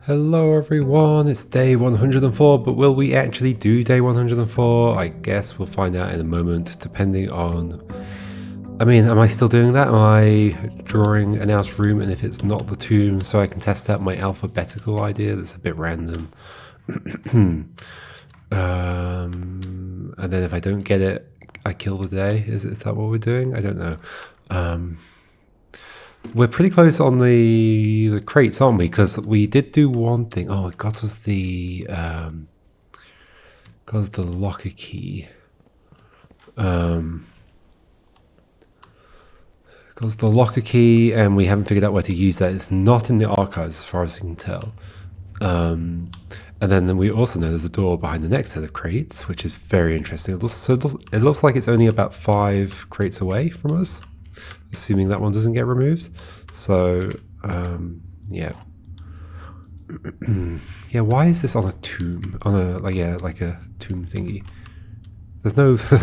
Hello everyone, it's day 104, but will we actually do day 104? I guess we'll find out in a moment, depending on... am I still doing that? Am I drawing an outer room, and if it's not the tomb, so I can test out my alphabetical idea that's a bit random. And then if I don't get it, I kill the day. Is that what we're doing? I don't know. We're pretty close on the crates, aren't we? Because we did do one thing. Oh, it got us the locker key. Got us the locker key, and we haven't figured out where to use that. It's not in the archives, as far as I can tell. And then we also know there's a door behind the next set of crates, which is very interesting. It looks like it's only about 5 crates away from us, assuming that one doesn't get removed. So, yeah. Yeah, why is this on a tomb? On a, like a tomb thingy. There's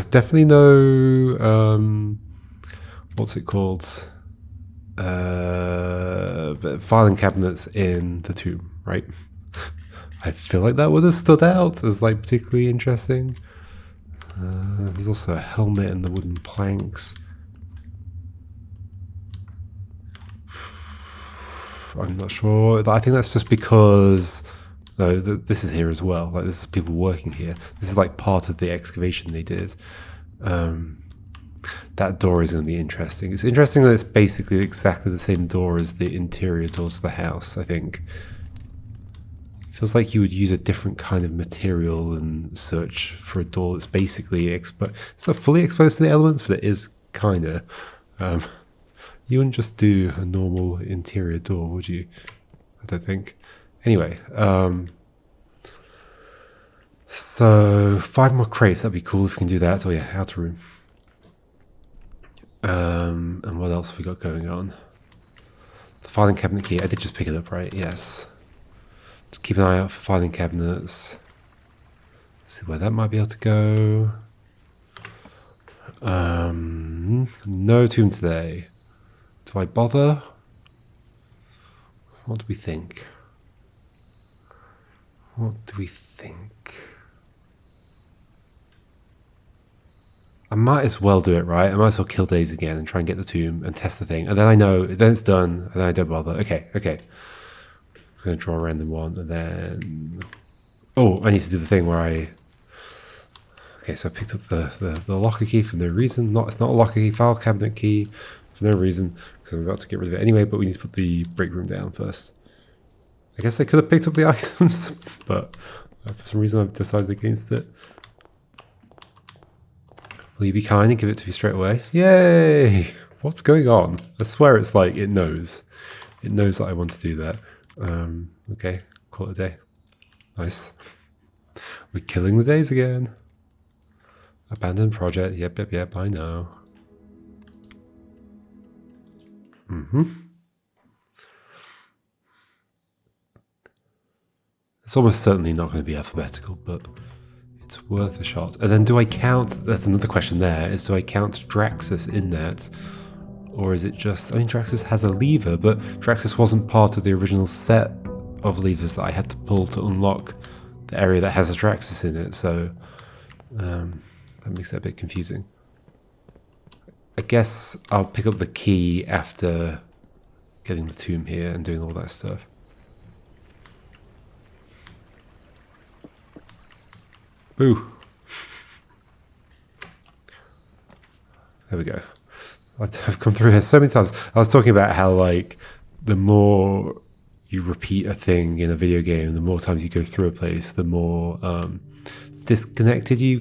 definitely no, what's it called? Filing cabinets in the tomb, right? I feel like that would have stood out as like particularly interesting. There's also a helmet and the wooden planks. I'm not sure. I think that's just because this is here as well. Like, this is people working here. This is like part of the excavation they did. That door is going to be interesting. It's interesting that it's basically exactly the same door as the interior doors of the house, I think. It feels like you would use a different kind of material and search for a door that's basically it's not fully exposed to the elements, but it is kind of. You wouldn't just do a normal interior door, would you? I don't think. Anyway, so 5 more crates. That'd be cool if we can do that. Oh yeah, outer room. And what else have we got going on? The filing cabinet key. I did just pick it up, right? Yes. Just keep an eye out for filing cabinets. See where that might be able to go. No tomb today. Do I bother? What do we think? I might as well do it, right? I might as well kill days again and try and get the tomb and test the thing. And then I know, then it's done, and then I don't bother. Okay. I'm going to draw a random one, and then... Oh, I need to do the thing where I... Okay, so I picked up the locker key for no reason. It's not a locker key, file cabinet key for no reason, because I'm about to get rid of it anyway, but we need to put the break room down first. I guess I could have picked up the items, but for some reason I've decided against it. Will you be kind and give it to me straight away? Yay! What's going on? I swear it's like it knows. It knows that I want to do that. Okay, call it a day. Nice. We're killing the days again. Abandoned project. Yep, I know. It's almost certainly not going to be alphabetical, but it's worth a shot. And then do I count... That's another question there, is do I count Draxus in that? Or is it just... I mean, Draxus has a lever, but Draxus wasn't part of the original set of levers that I had to pull to unlock the area that has a Draxus in it, so... that makes it a bit confusing. I guess I'll pick up the key after getting the tomb here and doing all that stuff. Boo. There we go. I've come through here so many times. I was talking about how, like, the more you repeat a thing in a video game, the more times you go through a place, the more disconnected you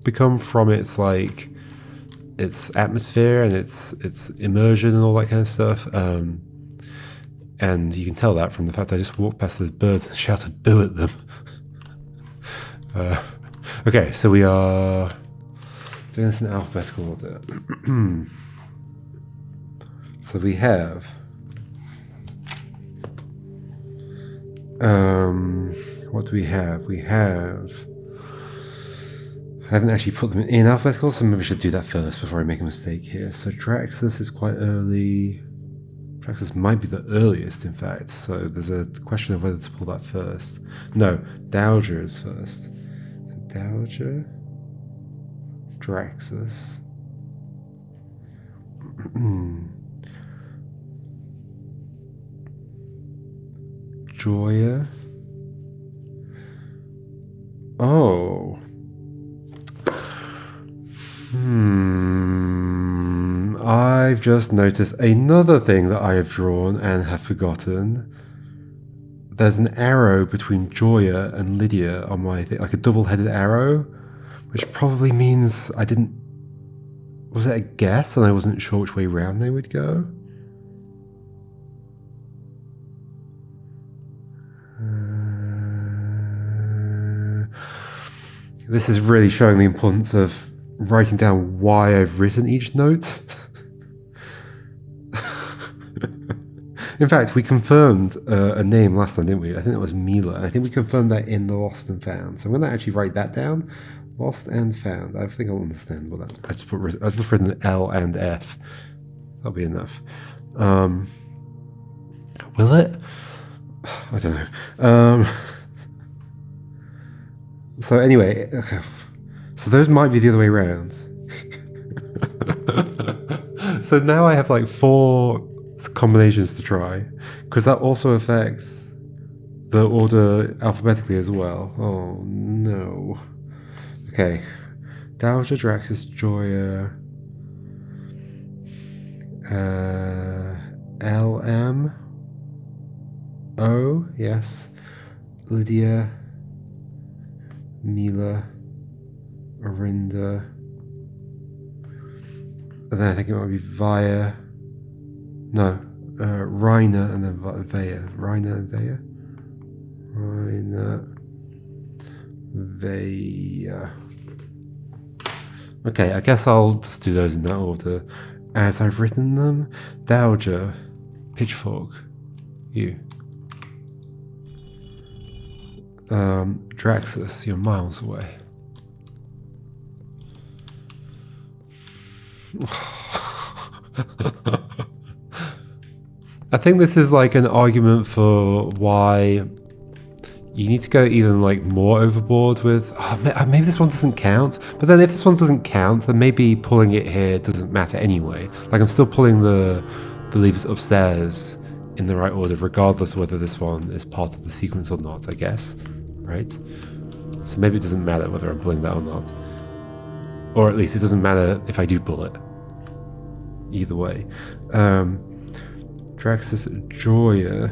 become from its, like, its atmosphere and its immersion and all that kind of stuff. And you can tell that from the fact I just walked past those birds and shouted boo at them. Okay, so we are doing this in alphabetical order. So we have what do we have? We have... I haven't actually put them in alphabetical, so maybe I should do that first before I make a mistake here. So Draxus is quite early. Draxus might be the earliest, in fact, so there's a question of whether to pull that first. No, Dowager is first. So Dowager, Draxus. Joya. Oh. I've just noticed another thing that I have drawn and have forgotten. There's an arrow between Joya and Lydia on my thing, like a double-headed arrow, which probably means I didn't... Was it a guess and I wasn't sure which way round they would go? This is really showing the importance of writing down why I've written each note. In fact, we confirmed a name last time, didn't we? I think it was Mila. I think we confirmed that in the Lost and Found. So I'm going to actually write that down. Lost and Found. I think I'll understand what that. I've just written L and F. That'll be enough. Will it? I don't know. So anyway, so those might be the other way around. So now I have like 4 combinations to try, because that also affects the order alphabetically as well. Oh no. Okay. Dowager, Draxus, Joya, LM, O, yes, Lydia, Mila, Arinda, and then I think it might be Vaya. No, Reina and then Vaya. Reina and Vaya. Reina, Vaya. Okay, I guess I'll just do those in that order as I've written them. Dowager, Pitchfork, you. Draxus, you're miles away. I think this is like an argument for why you need to go even like more overboard with maybe this one doesn't count, but then if this one doesn't count, then maybe pulling it here doesn't matter anyway. Like I'm still pulling the levers upstairs in the right order regardless of whether this one is part of the sequence or not, I guess, right? So maybe it doesn't matter whether I'm pulling that or not, or at least it doesn't matter if I do pull it. Either way. Draxus, Joya,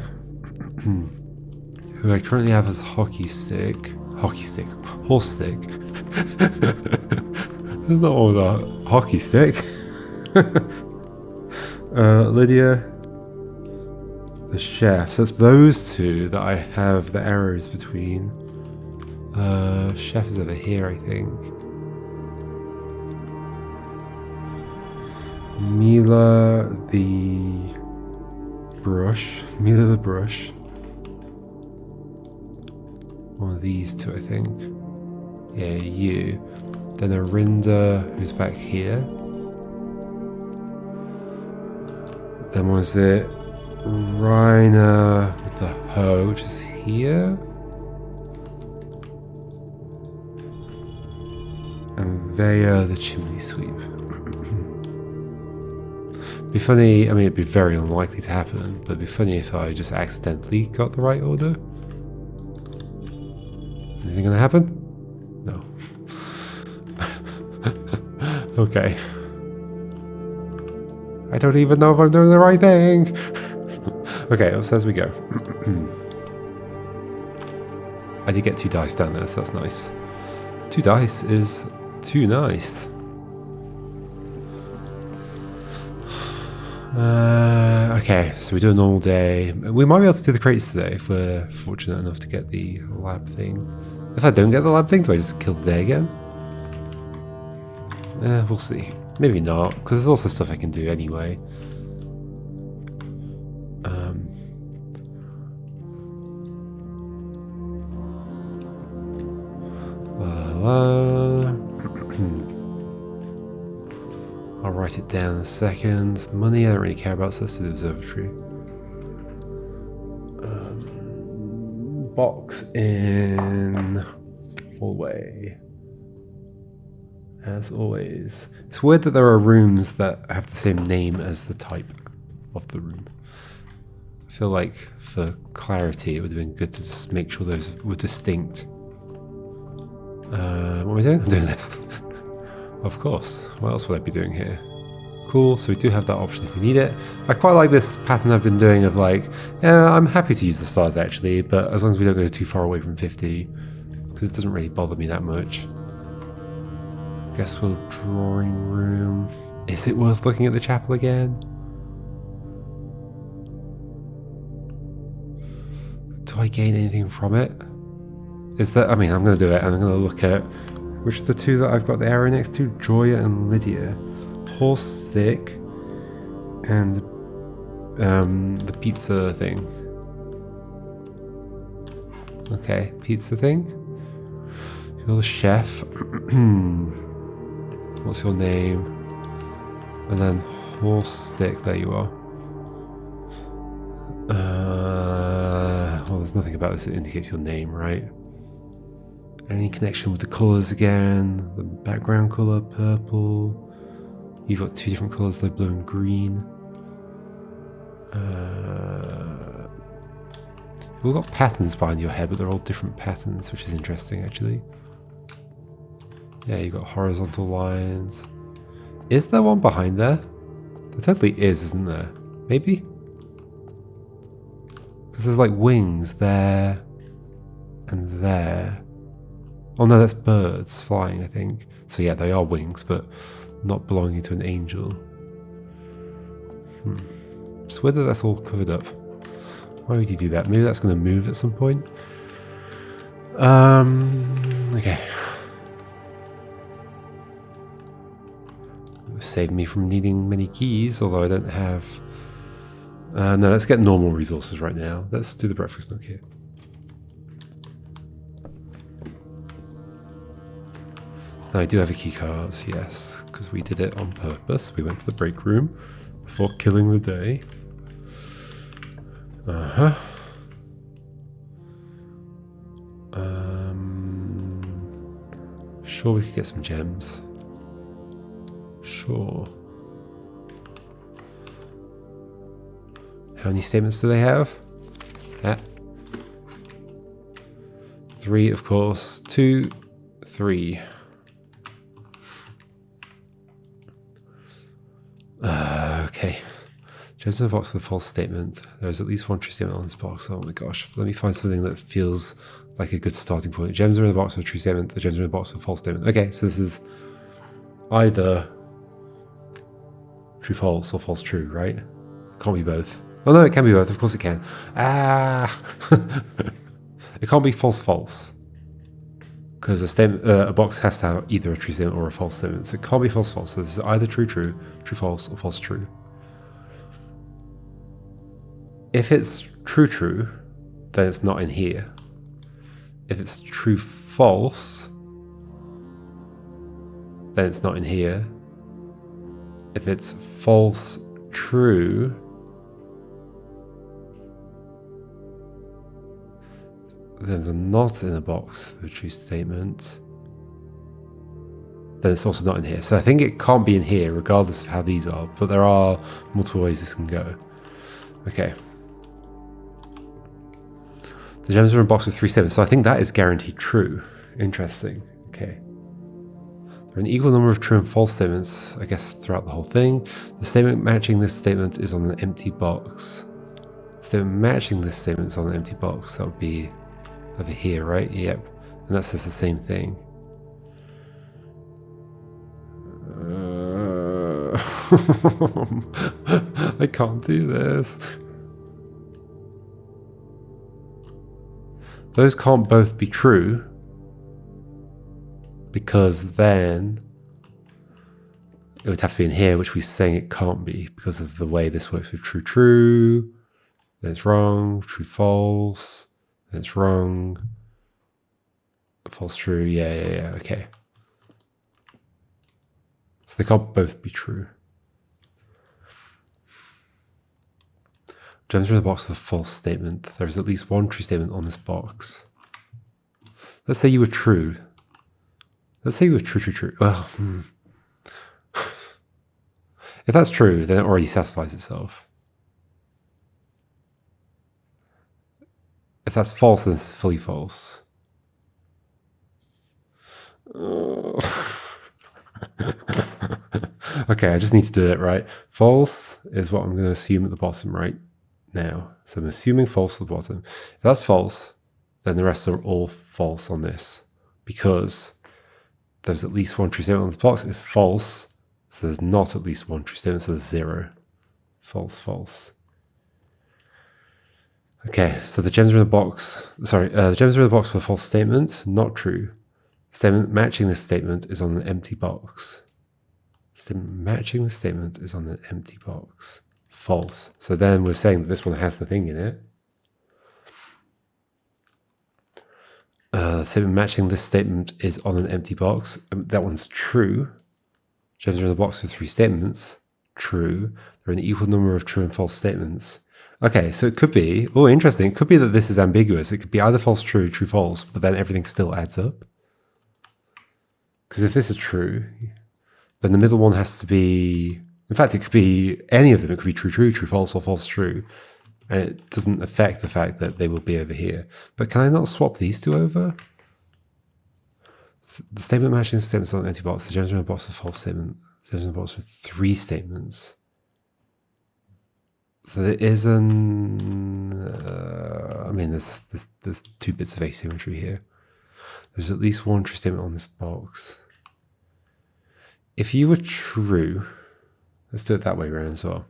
who I currently have as horse stick. There's not all that hockey stick. Lydia, the chef. So it's those two that I have the arrows between. Chef is over here, I think. Mila the brush. One of these two, I think. Yeah, you. Then Arinda, who's back here. Then was it Reina with the hoe, which is here. And Vaya, the chimney sweep. Be funny, I mean, it'd be very unlikely to happen, but it'd be funny if I just accidentally got the right order. Anything gonna happen? No. Okay. I don't even know if I'm doing the right thing. Okay, upstairs we go. I did get 2 dice down there, so that's nice. 2 dice is too nice. Okay, so we do a normal day. We might be able to do the crates today if we're fortunate enough to get the lab thing. If I don't get the lab thing, do I just kill the day again? We'll see. Maybe not, because there's also stuff I can do anyway. I'll write it down in a second. Money, I don't really care about, so let's do the observatory. box in hallway. As always. It's weird that there are rooms that have the same name as the type of the room. I feel like for clarity it would have been good to just make sure those were distinct. What am I doing? I'm doing this. Of course. What else would I be doing here? Cool, so we do have that option if we need it. I quite like this pattern I've been doing of like, yeah, I'm happy to use the stars actually, but as long as we don't go too far away from 50, because it doesn't really bother me that much. Guess we'll drawing room. Is it worth looking at the chapel again? Do I gain anything from it? Is that, I mean, I'm going to do it and I'm going to look at which of the two that I've got the arrow next to, Joya and Lydia. Horse stick and the pizza thing. Okay, pizza thing. You're the chef. What's your name? And then horse stick, there you are. Well, there's nothing about this that indicates your name, right? Any connection with the colours again? The background colour, purple. You've got two different colours, though, blue and green. You've got patterns behind your head, but they're all different patterns, which is interesting, actually. Yeah, you've got horizontal lines. Is there one behind there? There totally is, isn't there? Maybe? Because there's like wings there and there. Oh no, that's birds flying, I think. So yeah, they are wings, but not belonging to an angel. Just whether that's all covered up. Why would you do that? Maybe that's going to move at some point. Okay. Saved me from needing many keys, although I don't have... no, let's get normal resources right now. Let's do the breakfast nook here. I do have a key card, yes, because we did it on purpose. We went to the break room before killing the day. Sure, we could get some gems. Sure. How many statements do they have? Yeah. 3, of course. 2, 3. Okay. Gems in the box with a false statement. There's at least one true statement on this box. Oh my gosh. Let me find something that feels like a good starting point. Gems are in the box with a true statement. The gems are in the box with a false statement. Okay, so this is either true false or false true, right? Can't be both. Oh no, it can be both. Of course it can. Ah! It can't be false false. Because a statement, a box has to have either a true statement or a false statement. So it can't be false false. So this is either true true, true false, or false true. If it's true true, then it's not in here. If it's true false, then it's not in here. If it's false true, there's a not in the box for a true statement, then it's also not in here. So I think it can't be in here regardless of how these are, but there are multiple ways this can go. Okay. The gems are in a box with 3 statements, so I think that is guaranteed true. Interesting. Okay. There are an equal number of true and false statements, I guess, throughout the whole thing. The statement matching this statement is on an empty box. The statement matching this statement is on an empty box. That would be over here, right? Yep. And that says the same thing. I can't do this. Those can't both be true, because then it would have to be in here, which we're saying it can't be because of the way this works with true true, then it's wrong, true false, then it's wrong, false true, yeah, okay. So they can't both be true. Gems are in the box with a false statement. There is at least one true statement on this box. Let's say you were true. Let's say you were true. Well, if that's true, then it already satisfies itself. If that's false, then this is fully false. Okay, I just need to do it right. False is what I'm going to assume at the bottom right now. So I'm assuming false at the bottom. If that's false, then the rest are all false on this, because there's at least one true statement on this box. It's false, so there's not at least one true statement, so there's 0. False, false. Okay, so the gems are in the box. Sorry, the gems are in the box with a false statement. Not true. Statement matching this statement is on an empty box. Statement matching the statement is on an empty box. False. So then we're saying that this one has the thing in it. Statement matching this statement is on an empty box. That one's true. Gems are in the box with 3 statements. True. There are an equal number of true and false statements. Okay, so it could be, oh, interesting. It could be that this is ambiguous. It could be either false, true, true, false, but then everything still adds up. Because if this is true, then the middle one has to be, in fact, it could be any of them. It could be true, true, true, false, or false, true. And it doesn't affect the fact that they will be over here. But can I not swap these two over? So the statement matching the statements on an empty box. The gems are in a box with false statement. The gems are in a box with 3 statements. So there is I mean, there's 2 bits of asymmetry here. There's at least one true statement on this box. If you were true, let's do it that way around as well.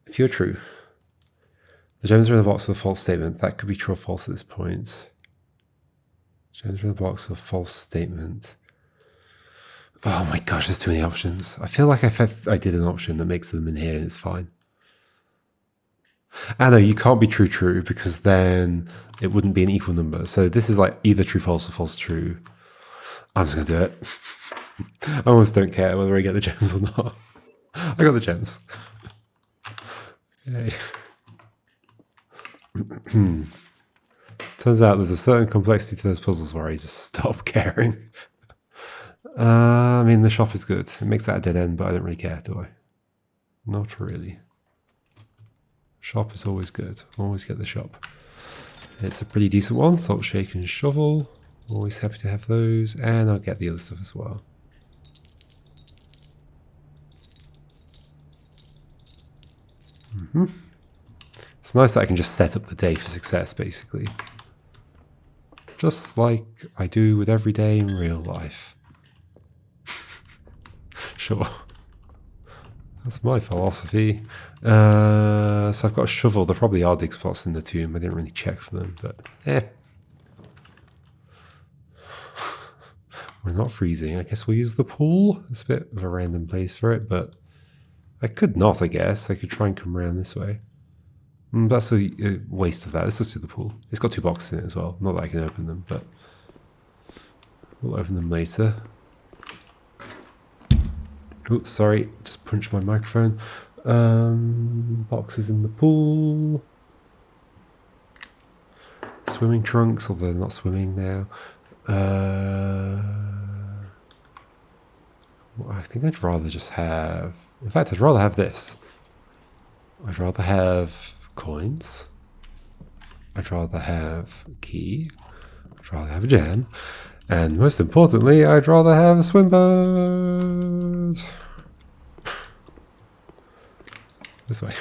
If you're true, the gems are in the box with a false statement. That could be true or false at this point. Gems are in the box with a false statement. Oh my gosh, there's too many options. I feel like I did an option that makes them in here and it's fine. Ah, no, you can't be true, true, because then it wouldn't be an equal number. So this is like either true, false, or false, true. I'm just going to do it. I almost don't care whether I get the gems or not. I got the gems. Yay. Turns out there's a certain complexity to those puzzles where I just stop caring. I mean, the shop is good. It makes that a dead end, but I don't really care, do I? Not really. Shop is always good. Always get the shop. It's a pretty decent one. Salt, shake, and shovel. Always happy to have those. And I'll get the other stuff as well. It's nice that I can just set up the day for success, basically. Just like I do with every day in real life. Sure. That's my philosophy. So I've got a shovel. There probably are dig spots in the tomb. I didn't really check for them, but We're not freezing. I guess we'll use the pool. It's a bit of a random place for it, but I could not, I guess. I could try and come around this way. That's a waste of that. Let's just do the pool. It's got 2 boxes in it as well. Not that I can open them, but we'll open them later. Oops, sorry. Just punched my microphone. Boxes in the pool. Swimming trunks, although they're not swimming now. Well, I think I'd rather just have... In fact, I'd rather have this. I'd rather have coins. I'd rather have a key. I'd rather have a gem. And most importantly, I'd rather have a swimbird. This way.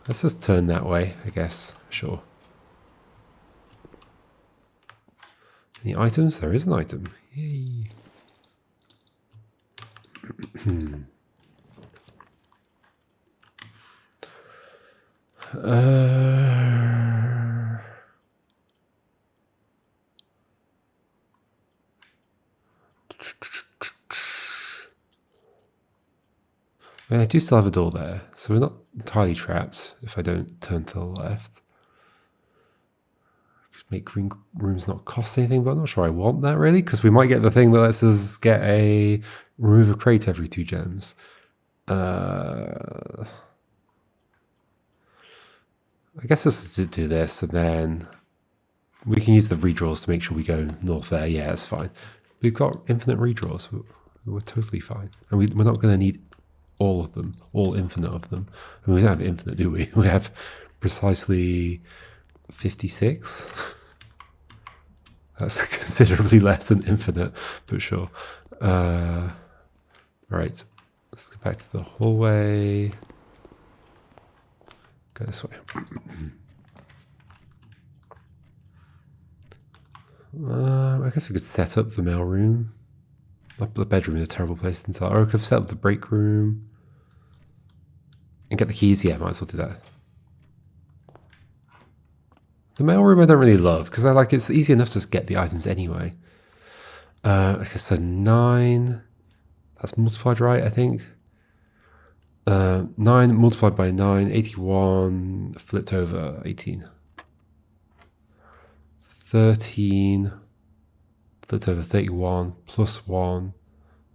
Let's just turn that way, I guess. Sure. Any items? There is an item. Yay. I do still have a door there, so we're not entirely trapped if I don't turn to the left. I could Make green rooms not cost anything, but I'm not sure I want that really, because we might get the thing that lets us get a remove a crate every 2 gems. I guess let's do this, and then we can use the redraws to make sure we go north there. Yeah, that's fine. We've got infinite redraws. We're totally fine. And we're not going to need all of them, all infinite of them. I mean, we don't have infinite, do we? We have precisely 56. That's considerably less than infinite, but sure. All right, let's go back to the hallway. Go this way. I guess we could set up the mailroom. The bedroom is a terrible place to start. Or we could set up the break room. And get the keys. Yeah, might as well do that. The mailroom I don't really love, because it's easy enough to just get the items anyway. Okay, so 9. That's multiplied, right, I think? 9 multiplied by 9, 81, flipped over 18. 13, flipped over 31, plus 1,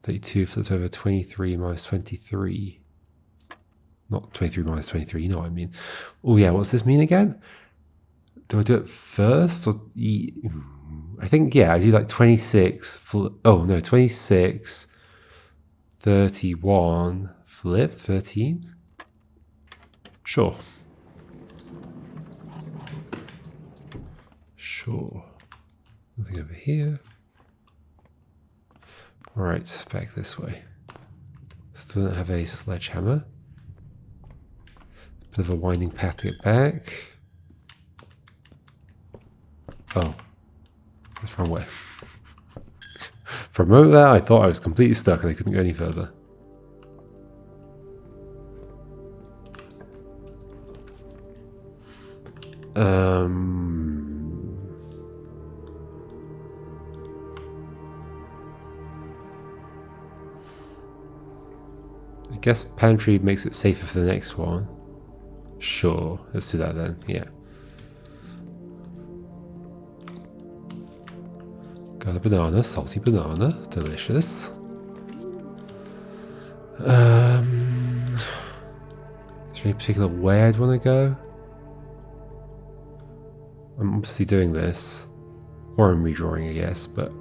32, flipped over 23 minus 23. Not 23 minus 23, you know what I mean. Oh yeah, what's this mean again? Do I do it first? Or I think, yeah, I do like 26, 26, 31, flip, 13? Sure. Sure. Nothing over here. Alright, back this way. Still don't have a sledgehammer. Bit of a winding path to get back. Oh. That's the wrong way. For a moment there, I thought I was completely stuck and I couldn't go any further. I guess pantry makes it safer for the next one. Sure, let's do that then, yeah. Got a banana, salty banana, delicious. Is there any particular way I'd want to go? I'm obviously doing this, or I'm redrawing, I guess, but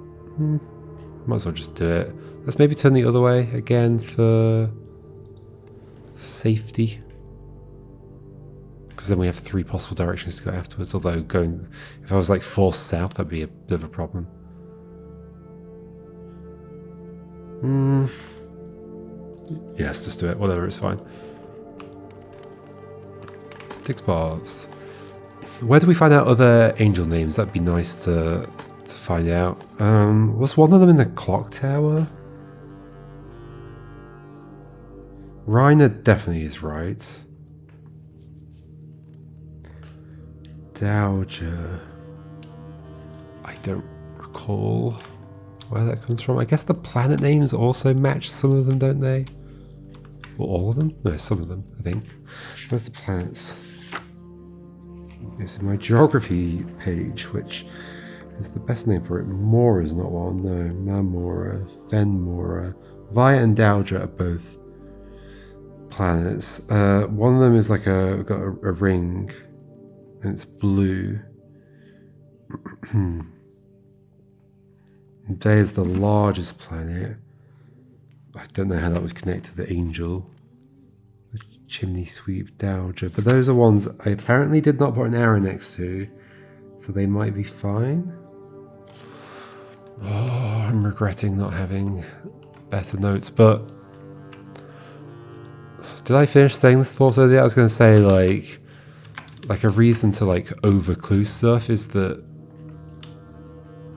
might as well just do it. Let's maybe turn the other way again for safety, because then we have 3 possible directions to go afterwards. Although if I was like forced south, that'd be a bit of a problem. Yes, just do it. Whatever, it's fine. Dix bars. Where do we find out other angel names? That'd be nice to find out. Was one of them in the clock tower? Reiner definitely is right. Dowager. I don't recall where that comes from. I guess the planet names also match some of them, don't they? Or all of them? No, some of them, I think. Where's the planets? It's in my geography page, which is the best name for it. Mora is not one, no. Mamora, Fenmora. Via and Dowager are both planets. One of them is like got a ring, and it's blue. Day is the largest planet. I don't know how that would connect to the angel. The chimney sweep, Dowager. But those are ones I apparently did not put an arrow next to, so they might be fine. Oh, I'm regretting not having better notes, but did I finish saying this thought earlier? I was going to say like a reason to like over-clue stuff is that,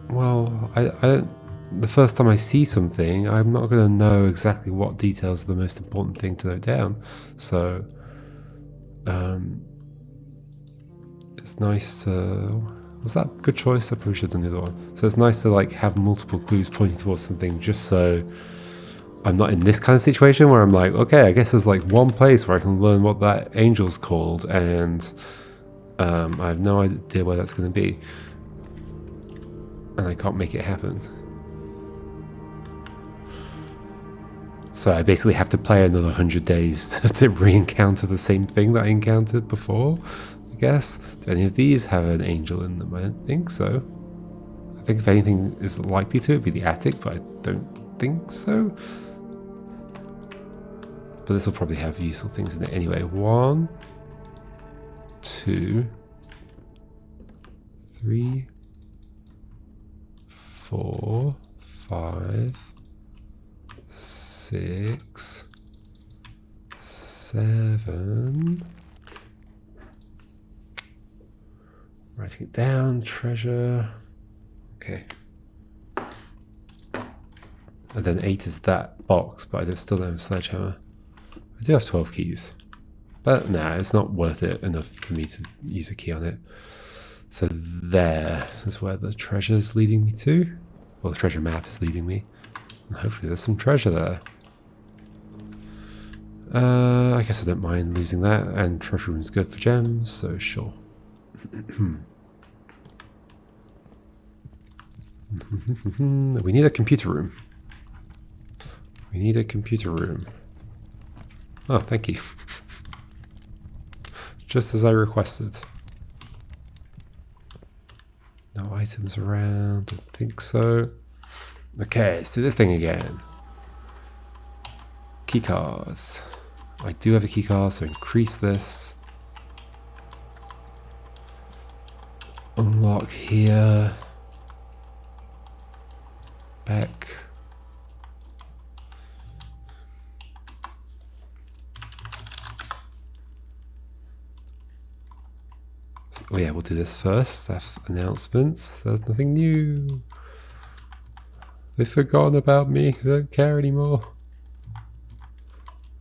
well, I don't, the first time I see something, I'm not going to know exactly what details are the most important thing to note down. So, it's nice to, was that a good choice? I probably should have done the other one. So it's nice to like have multiple clues pointing towards something, just so I'm not in this kind of situation where I'm like, okay, I guess there's like one place where I can learn what that angel's called, and I have no idea where that's going to be. and I can't make it happen. So I basically have to play another 100 days to re-encounter the same thing that I encountered before, I guess. Do any of these have an angel in them? I don't think so. I think if anything is likely to, it'd be the attic, but I don't think so. But this will probably have useful things in it anyway. 1, 2, 3, 4, 5, 6, 7. Writing it down. Treasure. Okay. And then 8 is that box, but I still don't have a sledgehammer. I do have 12 keys. But nah, it's not worth it enough for me to use a key on it. So there is where the treasure is leading me to. Well, the treasure map is leading me. And hopefully there's some treasure there. I guess I don't mind losing that. And treasure room's good for gems, so sure. We need a computer room. We need a computer room. Oh, thank you. Just as I requested. No items around, don't think so. Okay, let's do this thing again. Keycards. I do have a keycard, so increase this. Unlock here. Back. Oh yeah, we'll do this first. That's announcements. There's nothing new. They've forgotten about me. They don't care anymore.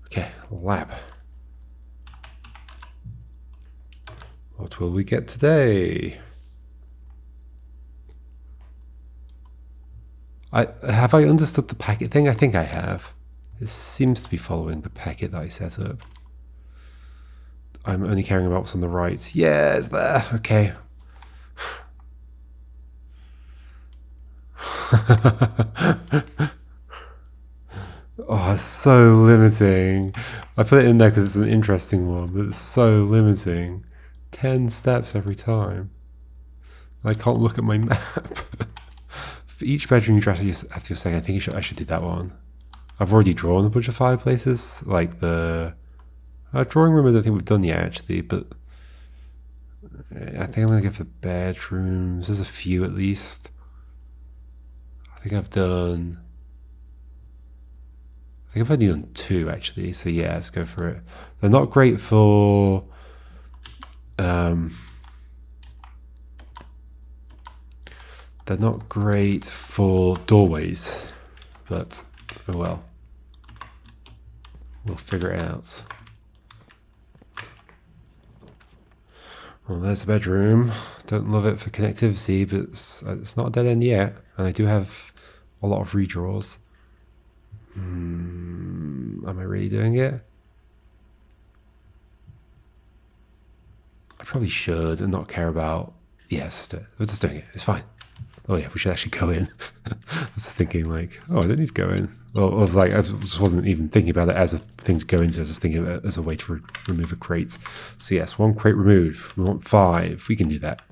Okay, lab. What will we get today? Have I understood the packet thing? I think I have. It seems to be following the packet that I set up. I'm only caring about what's on the right. Yeah, it's there. Okay. Oh, it's so limiting. I put it in there because it's an interesting one, but it's so limiting. 10 steps every time. I can't look at my map. For each bedroom you have to say, I think I should do that one. I've already drawn a bunch of fireplaces, like the drawing room I don't think we've done yet actually, but I think I'm going to go for bedrooms. There's a few at least. I think I've only done 2 actually, so yeah, let's go for it. They're not great for they're not great for doorways, but oh well. We'll figure it out. Well, there's the bedroom. Don't love it for connectivity, but it's not a dead end yet. And I do have a lot of redraws. Am I really doing it? I probably should and not care about... Yes, we're just doing it. It's fine. Oh yeah, we should actually go in. I was thinking like, oh, I don't need to go in. Well, I was like, I just wasn't even thinking about it as a thing to go into. I was just thinking of it as a way to remove a crate. So yes, 1 crate removed. We want 5. We can do that.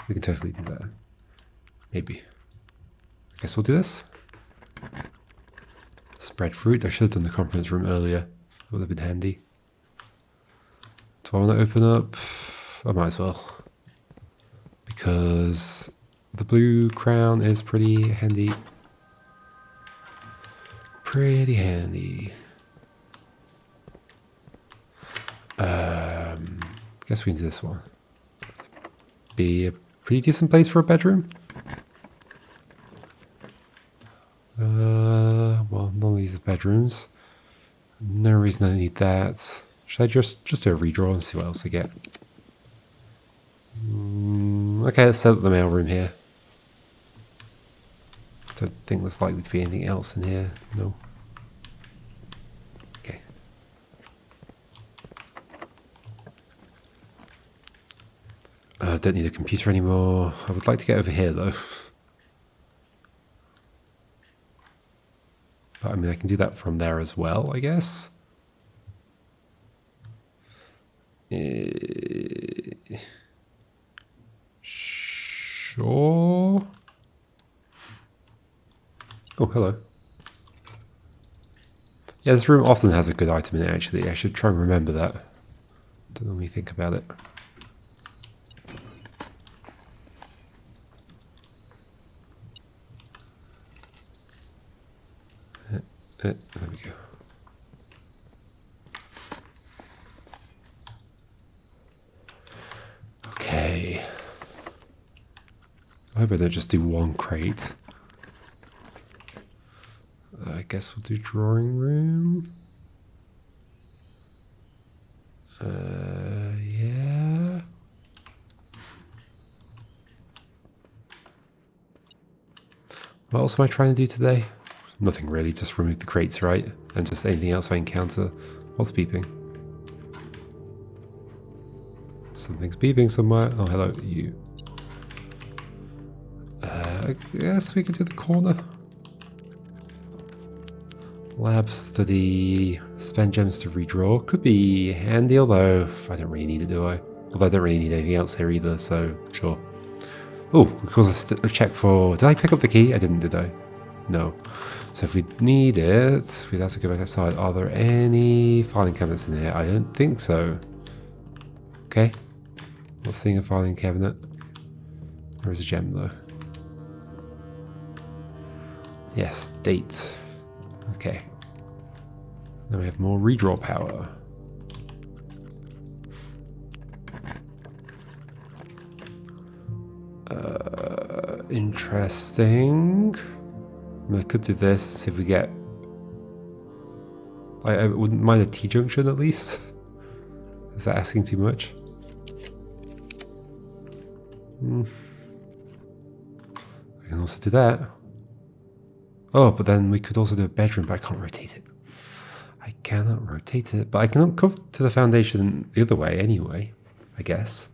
We can totally do that. Maybe. I guess we'll do this. Spread fruit. I should have done the conference room earlier. That would have been handy. Do I want to open up? I might as well. Because the blue crown is pretty handy. Pretty handy. Guess we can do this one. Be a pretty decent place for a bedroom. Well, none of these are bedrooms. No reason I need that. Should I just do a redraw and see what else I get? Okay, let's set up the mailroom here. Don't think there's likely to be anything else in here. No. Okay. Don't need a computer anymore. I would like to get over here though. But I mean, I can do that from there as well, I guess. Sure. Oh, hello. Yeah, this room often has a good item in it, actually. I should try and remember that. Don't normally think about it. There we go. Okay. I hope I don't just do one crate. I guess we'll do drawing room. Yeah. What else am I trying to do today? Nothing really, just remove the crates, right? And just anything else I encounter. What's beeping? Something's beeping somewhere. Oh, hello, you. I guess we could do the corner. Lab study, spend gems to redraw. Could be handy, although I don't really need it, do I? Although I don't really need anything else here either, so sure. Oh, of course a check for... Did I pick up the key? I didn't, did I? No. So if we need it, we'd have to go back outside. Are there any filing cabinets in here? I don't think so. Okay. Not seeing a filing cabinet. There is a gem though. Yes, date. Okay. Now we have more redraw power. Interesting. I mean, I could do this, see if we get... I wouldn't mind a T-junction at least. Is that asking too much? I can also do that. Oh, but then we could also do a bedroom, but I can't rotate it. I cannot rotate it, but I can come to the foundation the other way anyway, I guess.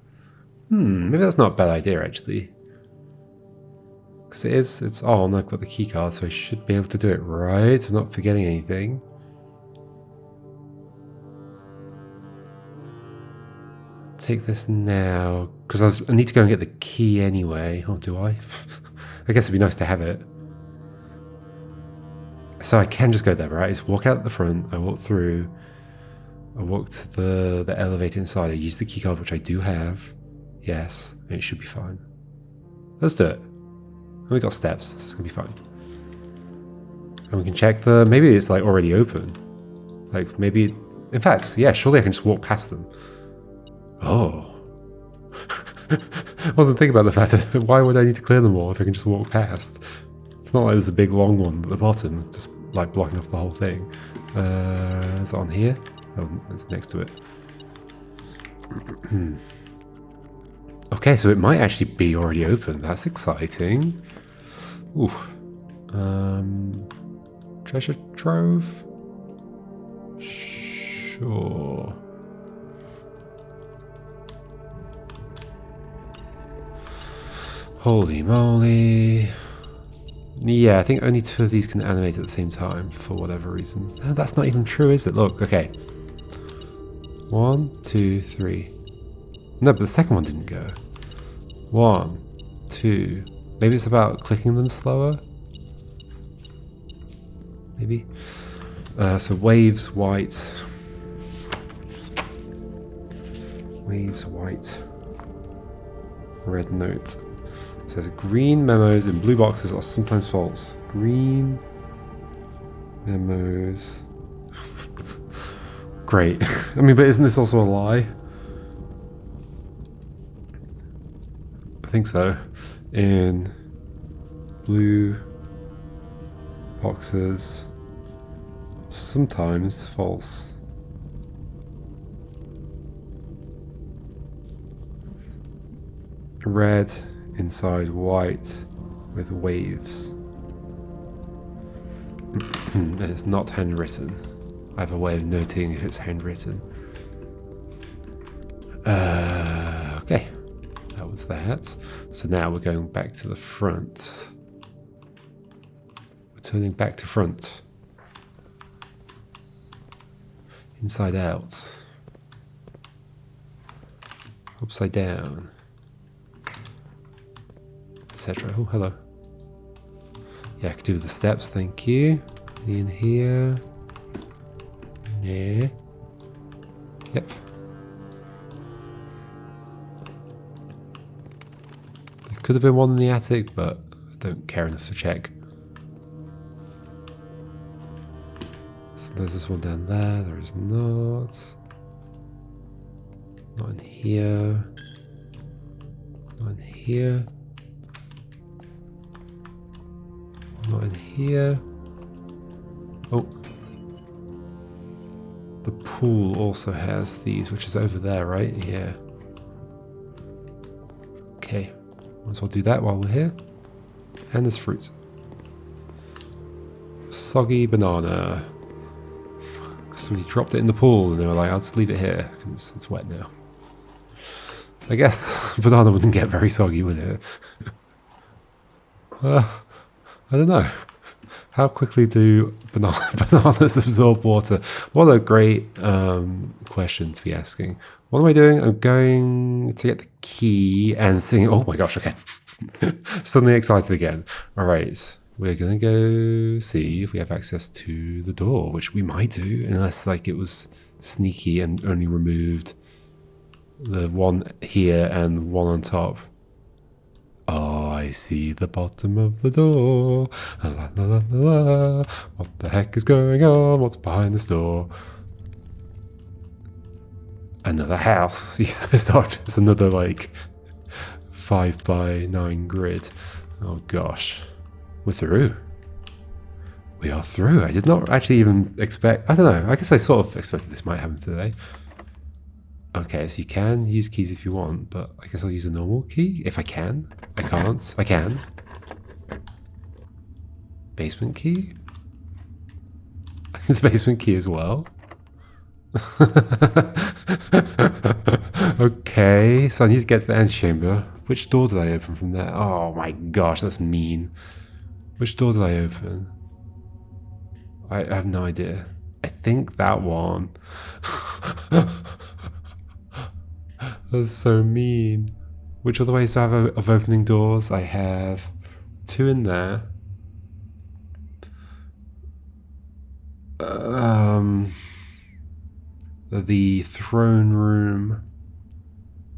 Maybe that's not a bad idea, actually. Because it's on, I've got the key card, so I should be able to do it right. I'm not forgetting anything. Take this now, because I need to go and get the key anyway. Oh, do I? I guess it'd be nice to have it. So I can just go there, right? Just walk out the front, I walk through, I walk to the elevator inside, I use the key card, which I do have. Yes, and it should be fine. Let's do it. And we got steps, so it's gonna be fine. And we can check maybe it's like already open. Like maybe, in fact, yeah, surely I can just walk past them. Oh. I wasn't thinking about the fact that why would I need to clear them all if I can just walk past? It's not like there's a big long one at the bottom, just like blocking off the whole thing. Is it on here? Oh, it's next to it. Okay, so it might actually be already open. That's exciting. Ooh. Treasure trove? Sure. Holy moly. Yeah, I think only 2 of these can animate at the same time for whatever reason. Oh, that's not even true, is it? Look, okay. 1, 2, 3. No, but the second one didn't go. 1, 2. Maybe it's about clicking them slower? Maybe? So waves, white. Waves, white. Red note. It says green memos in blue boxes are sometimes false. Green memos. Great. I mean, but isn't this also a lie? I think so. In blue boxes, sometimes false. Red inside white with waves. And it's not handwritten. I have a way of noting if it's handwritten. Okay, that was that. So now we're going back to the front. We're turning back to front. Inside out. Upside down. Etc. Oh, hello. Yeah, I could do the steps, thank you. In here. Yeah. Yep. There could have been one in the attic, but I don't care enough to check. So there's this one down there. There is not. Not in here. Not in here. Not in here. Oh. The pool also has these, which is over there, right? Yeah. Okay. Might as well do that while we're here. And there's fruit. Soggy banana. Somebody dropped it in the pool and they were like, I'll just leave it here because it's wet now. I guess banana wouldn't get very soggy, would it? I don't know. How quickly do bananas absorb water? What a great question to be asking. What am I doing? I'm going to get the key and sing. Oh my gosh, okay. Suddenly excited again. All right. We're going to go see if we have access to the door, which we might do, unless like it was sneaky and only removed the one here and one on top. Oh, I see the bottom of the door. La, la, la, la, la. What the heck is going on? What's behind this door? Another house. It's another like 5x9 grid. Oh gosh. We're through. We are through. I did not actually even expect... I don't know. I guess I sort of expected this might happen today. Okay, so you can use keys if you want, but I guess I'll use a normal key if I can. I can't. I can. Basement key? It's basement key as well. Okay, so I need to get to the antechamber. Which door did I open from there? Oh my gosh, that's mean. Which door did I open? I have no idea. I think that one. That's so mean. Which other ways do I have of opening doors? I have 2 in there. The throne room.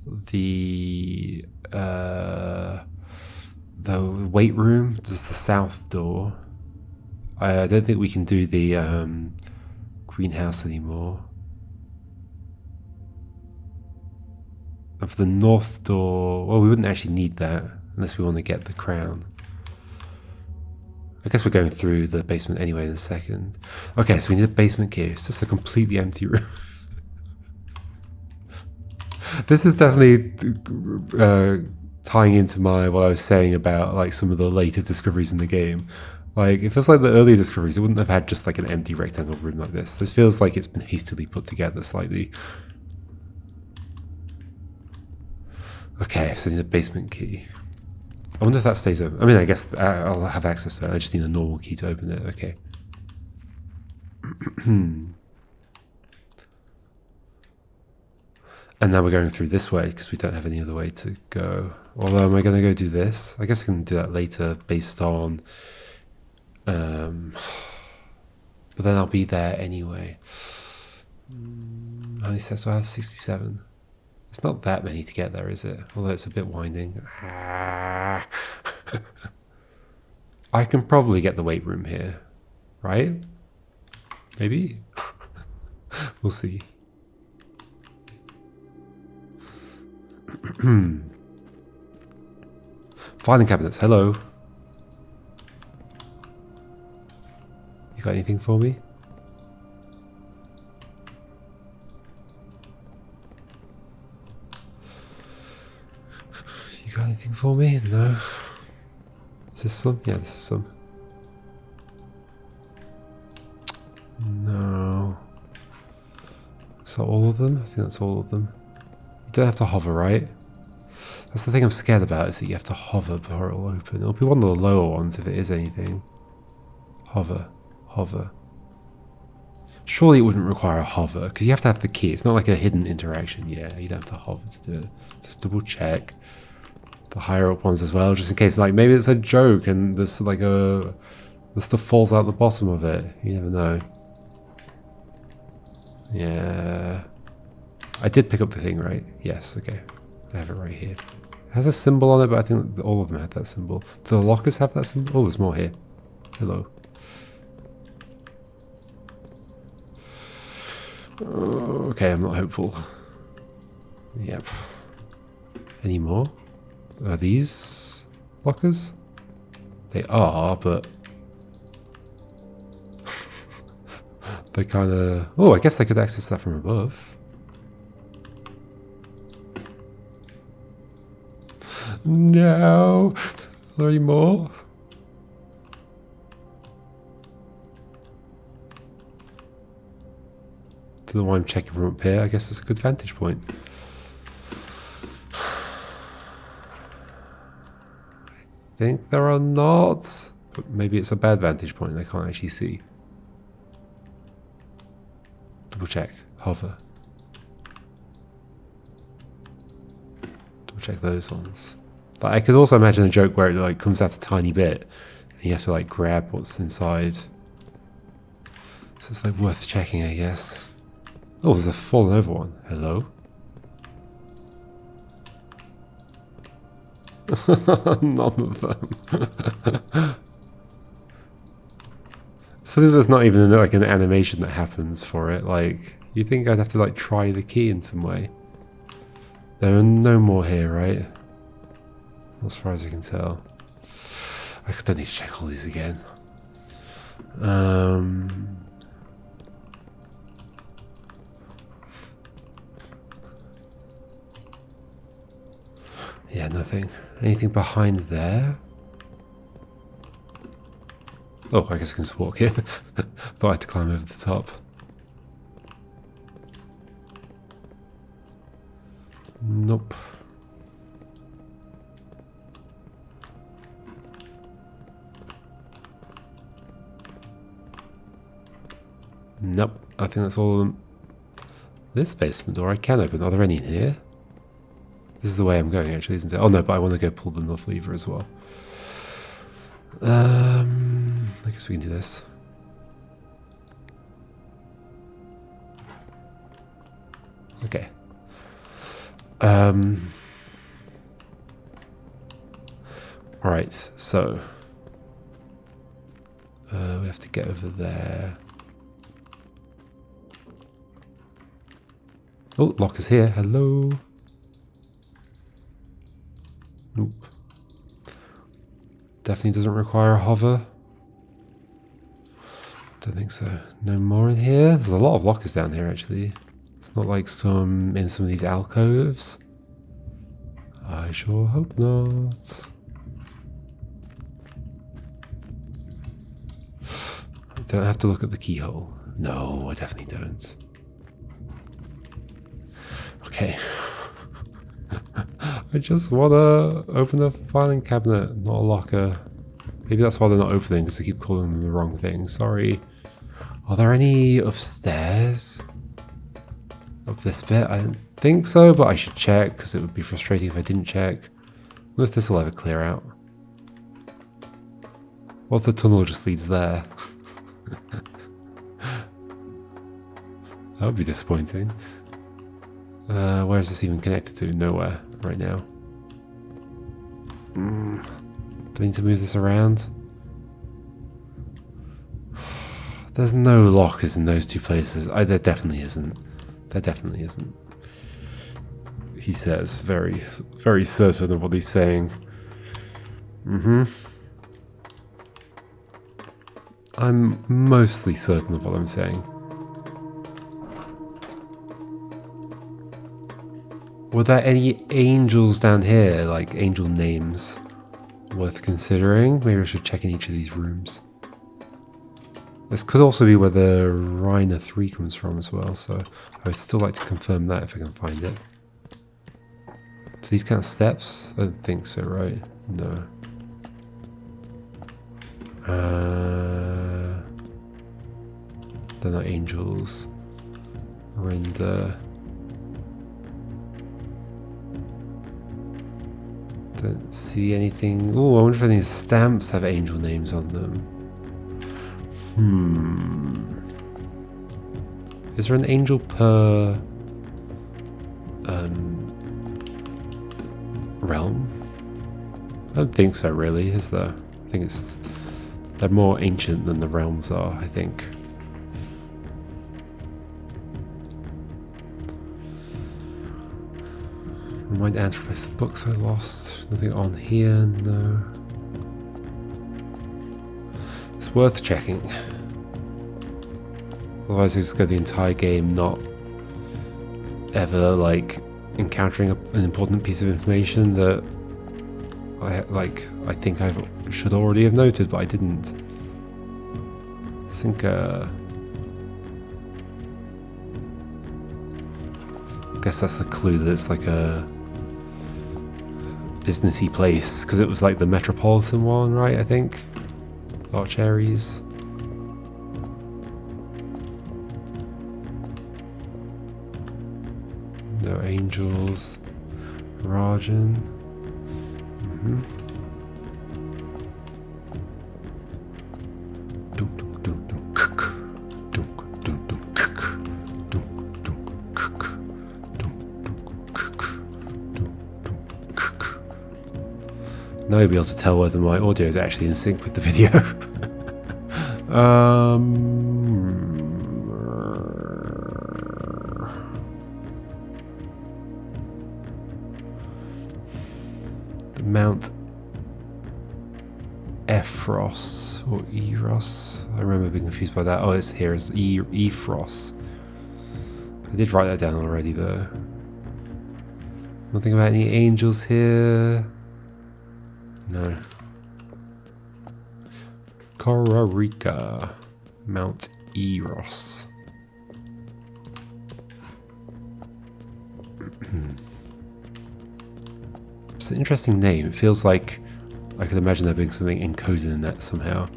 The weight room. Just the south door. I don't think we can do the greenhouse anymore. Of the north door, well, we wouldn't actually need that unless we want to get the crown. I guess we're going through the basement anyway in a second. Okay, so we need a basement key. It's just a completely empty room. This is definitely tying into what I was saying about like some of the later discoveries in the game. Like, it feels like the earlier discoveries, it wouldn't have had just like an empty rectangle room like this. This feels like it's been hastily put together slightly. Okay, so I need a basement key. I wonder if that stays open. I mean, I guess I'll have access to it. I just need a normal key to open it. Okay. And now we're going through this way because we don't have any other way to go. Although, am I going to go do this? I guess I can do that later based on... but then I'll be there anyway. How many steps do I have? 67. It's not that many to get there, is it? Although it's a bit winding. I can probably get the weight room here, right? Maybe? We'll see. Filing cabinets, hello. You got anything for me? You got anything for me? No. Is this some? Yeah, this is some. No. Is that all of them? I think that's all of them. You don't have to hover, right? That's the thing I'm scared about, is that you have to hover before it'll open. It'll be one of the lower ones if it is anything. Hover. Hover. Surely it wouldn't require a hover, because you have to have the key. It's not like a hidden interaction. Yeah, you'd have to hover to do it. Just double check the higher up ones as well, just in case, like, maybe it's a joke and there's like the stuff falls out the bottom of it. You never know. Yeah. I did pick up the thing, right? Yes, okay. I have it right here. It has a symbol on it, but I think all of them had that symbol. Do the lockers have that symbol? Oh, there's more here. Hello. Okay, I'm not hopeful. Yep. Any more? Are these lockers? They are, but they kind of... Oh, I guess I could access that from above. No! Are there any more? To the one I'm checking from up here, I guess it's a good vantage point. I think there are not, but maybe it's a bad vantage point I can't actually see. Double check, hover. Double check those ones. But I could also imagine a joke where it like comes out a tiny bit and you have to like grab what's inside. So it's like worth checking, I guess. Oh, there's a fallen over one. Hello? None of them. Something there's not even like an animation that happens for it. Like, you think I'd have to like try the key in some way? There are no more here, right? As far as I can tell. I don't need to check all these again. Yeah, nothing. Anything behind there? Oh, I guess I can just walk here. Thought I had to climb over the top. Nope. Nope. I think that's all of them. This basement door I can open. Are there any in here? This is the way I'm going, actually, isn't it? Oh no, but I want to go pull the north lever as well. I guess we can do this. Okay. Alright, so we have to get over there. Oh, lock is here. Hello. Nope. Definitely doesn't require a hover. Don't think so. No more in here. There's a lot of lockers down here, actually. It's not like some in some of these alcoves. I sure hope not. I don't have to look at the keyhole. No, I definitely don't. Okay. I just want to open a filing cabinet, not a locker. Maybe that's why they're not opening, because they keep calling them the wrong thing. Sorry. Are there any upstairs of this bit? I don't think so, but I should check, because it would be frustrating if I didn't check. What if this will ever clear out? What if the tunnel just leads there? That would be disappointing. Where is this even connected to? Nowhere right now. Do I need to move this around? There's no lockers in those two places. There definitely isn't. There definitely isn't. He says, very, very certain of what he's saying. I'm mostly certain of what I'm saying. Were there any angels down here, like angel names, worth considering? Maybe I should check in each of these rooms. This could also be where the Reiner 3 comes from as well, so I would still like to confirm that if I can find it. Do these count steps? I don't think so, right? No. They're not angels. Render. Don't see anything. Oh, I wonder if any of the stamps have angel names on them. Is there an angel per realm? I don't think so, really, is there? I think they're more ancient than the realms are, I think. Remind Anne to replace the books I lost. Nothing on here, no. It's worth checking. Otherwise I just go the entire game not ever like encountering an important piece of information that I think I should already have noted, but I didn't. I think I guess that's the clue that it's like a businessy place, because it was like the Metropolitan one, right? I think. A lot of cherries. No angels. Rajan. Now you'll be able to tell whether my audio is actually in sync with the video. The Mount Ephros or Eros. I remember being confused by that. Oh, it's here. It's Ephros. I did write that down already, though. Nothing about any angels here. No. Korarika, Mount Eros. It's an interesting name. It feels like I could imagine there being something encoded in that somehow.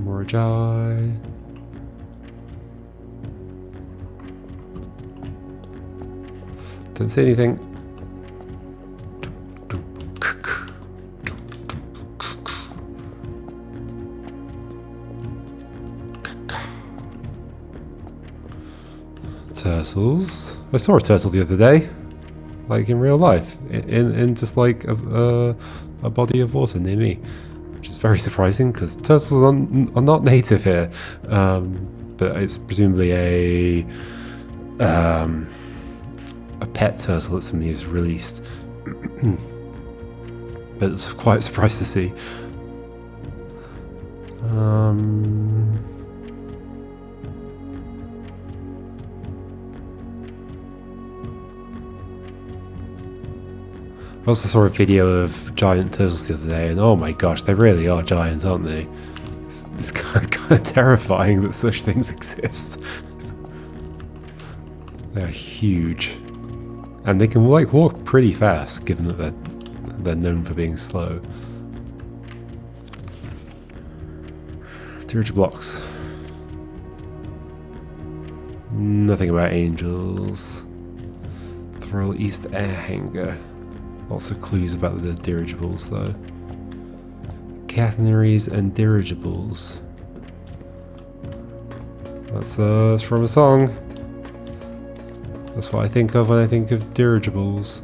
Morajai. Don't say anything. Turtles. I saw a turtle the other day, like in real life, in just like a body of water near me, which is very surprising because turtles are not native here, but it's presumably a pet turtle that somebody has released. But it's quite a surprise to see. I also saw a video of giant turtles the other day, and oh my gosh, they really are giant, aren't they? It's kind of terrifying that such things exist. They're huge. And they can like walk pretty fast, given that they're known for being slow. Dirigible blocks. Nothing about angels. Throw East Air Hangar. Lots of clues about the dirigibles, though. Catenaries and dirigibles. That's from a song. That's what I think of when I think of dirigibles.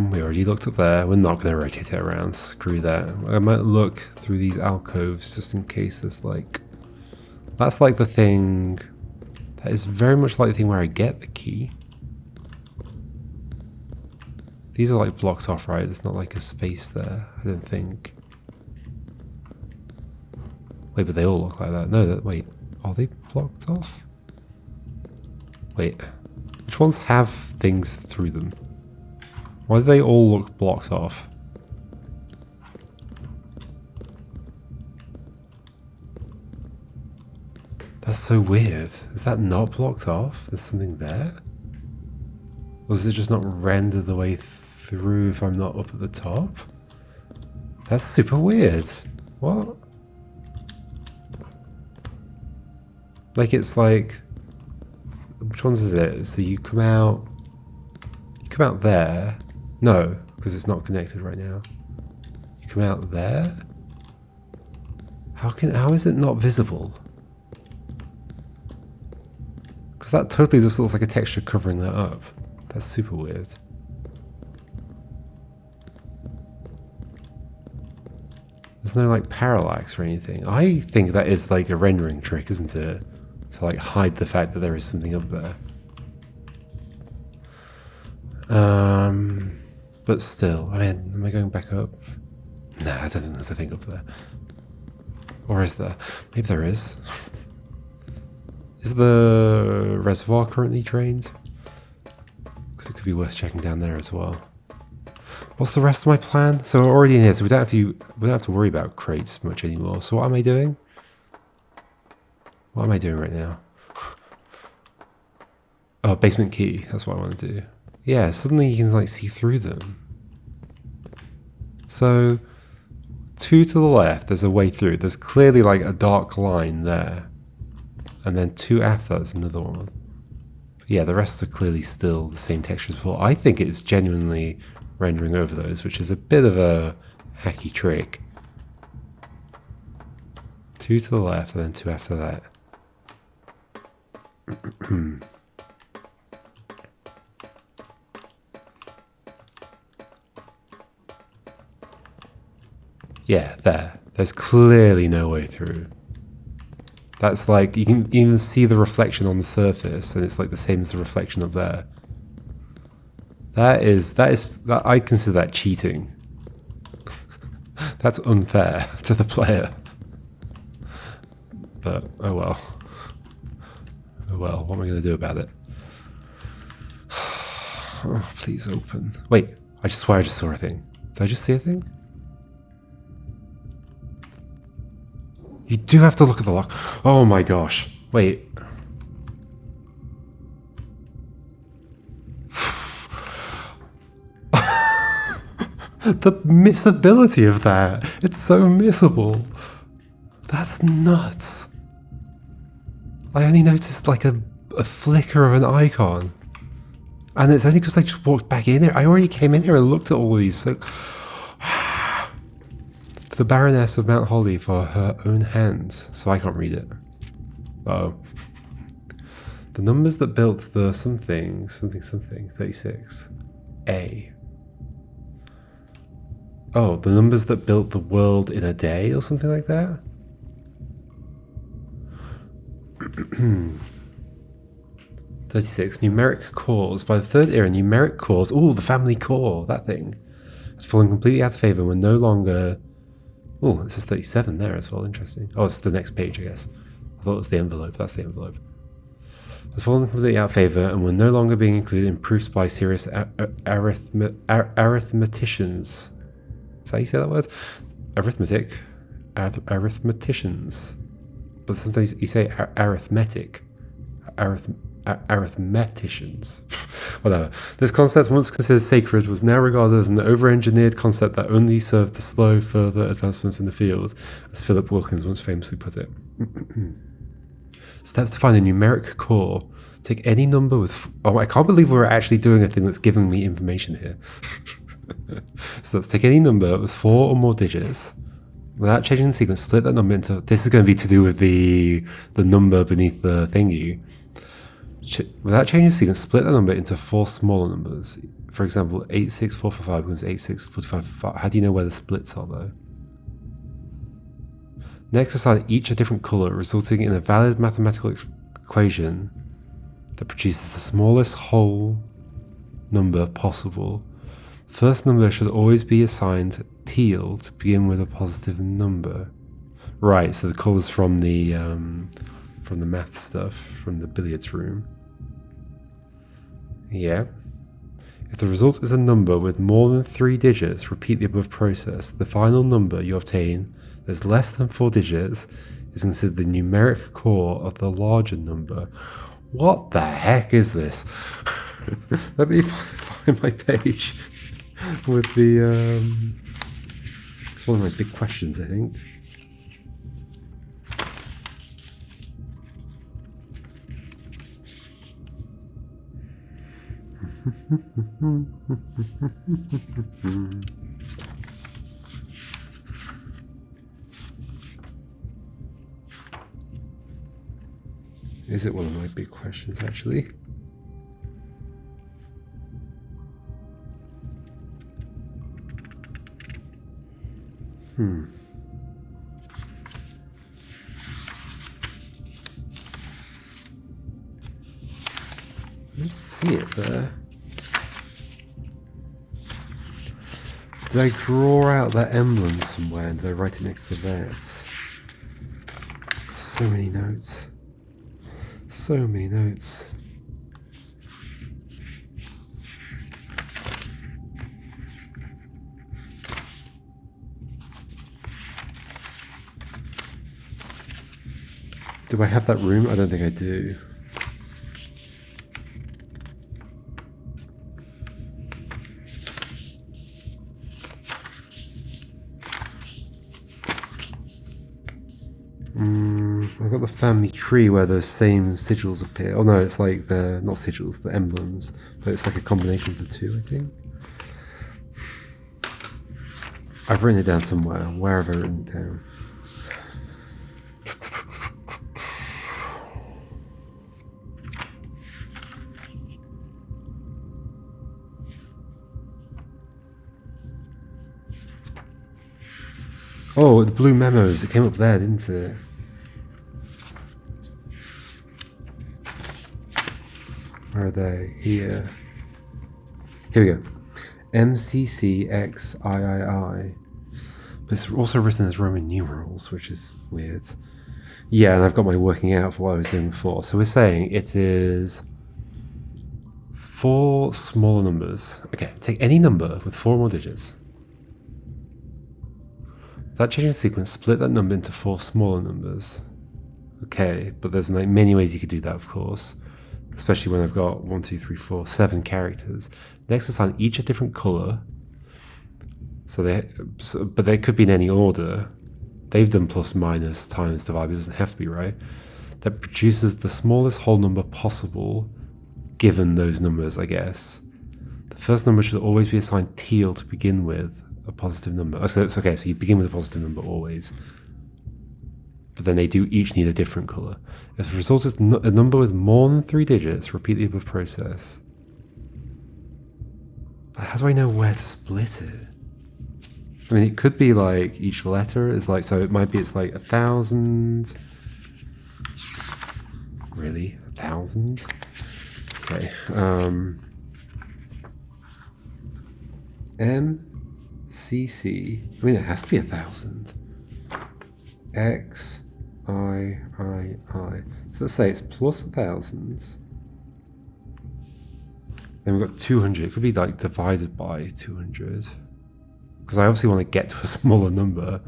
We already looked up there. We're not going to rotate it around. Screw that. I might look through these alcoves just in case there's like... That's like the thing... That is very much like the thing where I get the key. These are like blocked off, right? There's not like a space there, I don't think. Wait, but they all look like that. No, wait. Are they blocked off? Wait. Which ones have things through them? Why do they all look blocked off? That's so weird. Is that not blocked off? There's something there? Or does it just not render the way through if I'm not up at the top? That's super weird. What? Like it's like... Which ones is it? So you come out... You come out there. No, because it's not connected right now. You come out there? How is it not visible? Because that totally just looks like a texture covering that up. That's super weird. There's no like parallax or anything. I think that is like a rendering trick, isn't it? To like hide the fact that there is something up there. But still, I mean, am I going back up? Nah, I don't think there's a thing up there. Or is there? Maybe there is. Is the reservoir currently drained? Because it could be worth checking down there as well. What's the rest of my plan? So we're already in here, so we don't have to worry about crates much anymore. So what am I doing? What am I doing right now? Oh, basement key. That's what I want to do. Yeah, suddenly you can like see through them. So 2 to the left, there's a way through. There's clearly like a dark line there. And then 2 after that's another one. But yeah, the rest are clearly still the same texture as before. I think it's genuinely rendering over those, which is a bit of a hacky trick. 2 to the left and then 2 after that. Yeah, there. There's clearly no way through. That's like, you can even see the reflection on the surface, and it's like the same as the reflection up there. That I consider that cheating. That's unfair to the player. But, oh well. Oh well, what am I going to do about it? Oh, please open. Wait, I just swear I just saw a thing. Did I just see a thing? You do have to look at the lock. Oh my gosh. Wait. The missability of that. It's so missable. That's nuts. I only noticed like a flicker of an icon. And it's only because I just walked back in here. I already came in here and looked at all these. So the Baroness of Mount Holly for her own hand. So I can't read it. Uh-oh. The numbers that built the something 36. A. Oh, the numbers that built the world in a day or something like that? 36. Numeric cores. By the third era, numeric cores. Ooh, the family core. That thing. It's fallen completely out of favor. We're no longer... Oh, it says 37 there as well. Interesting. Oh, it's the next page, I guess. I thought it was the envelope. That's the envelope. It's fallen completely out of favor, and we're no longer being included in proofs by serious arithmeticians. Is that how you say that word? Arithmeticians. But sometimes you say arithmetic. Arithmeticians. Whatever. This concept, once considered sacred, was now regarded as an over-engineered concept that only served to slow further advancements in the field, as Philip Wilkins once famously put it. Steps to find a numeric core. Take any number with... Oh, I can't believe we're actually doing a thing that's giving me information here. So let's take any number with 4 or more digits. Without changing the sequence, split that number into... This is going to be to do with the number beneath the thingy. Without changing the sequence, split that number into 4 smaller numbers. For example, 86445 becomes 86455. How do you know where the splits are, though? Next, assign each a different color, resulting in a valid mathematical equation that produces the smallest whole number possible. First number should always be assigned teal to begin with a positive number. Right, so the colors from the math stuff, from the billiards room. Yeah. If the result is a number with more than 3 digits, repeat the above process. The final number you obtain that is less than 4 digits is considered the numeric core of the larger number. What the heck is this? Let me find my page with the. It's one of my big questions, I think. Is it one of my big questions, actually? Let's see it there. Did I draw out that emblem somewhere and did I write it next to that? So many notes. So many notes. Do I have that room? I don't think I do. I've got the family tree where those same sigils appear. Oh no, it's like the, not sigils, the emblems. But it's like a combination of the two, I think. I've written it down somewhere. Where have I written it down? Oh, the blue memos. It came up there, didn't it? Where are they? Here. Here we go. MCCXIII. But it's also written as Roman numerals, which is weird. Yeah, and I've got my working out for what I was doing before. So we're saying it is 4 smaller numbers. Okay, take any number with 4 more digits. Without changing the sequence, split that number into 4 smaller numbers. Okay, but there's like many ways you could do that, of course. Especially when I've got 1, 2, 3, 4, 7 characters. Next, assign each a different color. But they could be in any order. They've done plus, minus, times, divide. It doesn't have to be, right? That produces the smallest whole number possible, given those numbers, I guess. The first number should always be assigned teal to begin with, a positive number. Oh, so it's okay. So you begin with a positive number always. But then they do each need a different color. If the result is a number with more than 3 digits, repeat the above process. But how do I know where to split it? I mean, it could be like each letter is like, so it might be it's like 1,000. Really? 1,000? Okay. MCC. I mean, it has to be 1,000. X. I. So let's say it's plus 1,000. Then we've got 200. It could be like divided by 200. Because I obviously want to get to a smaller number.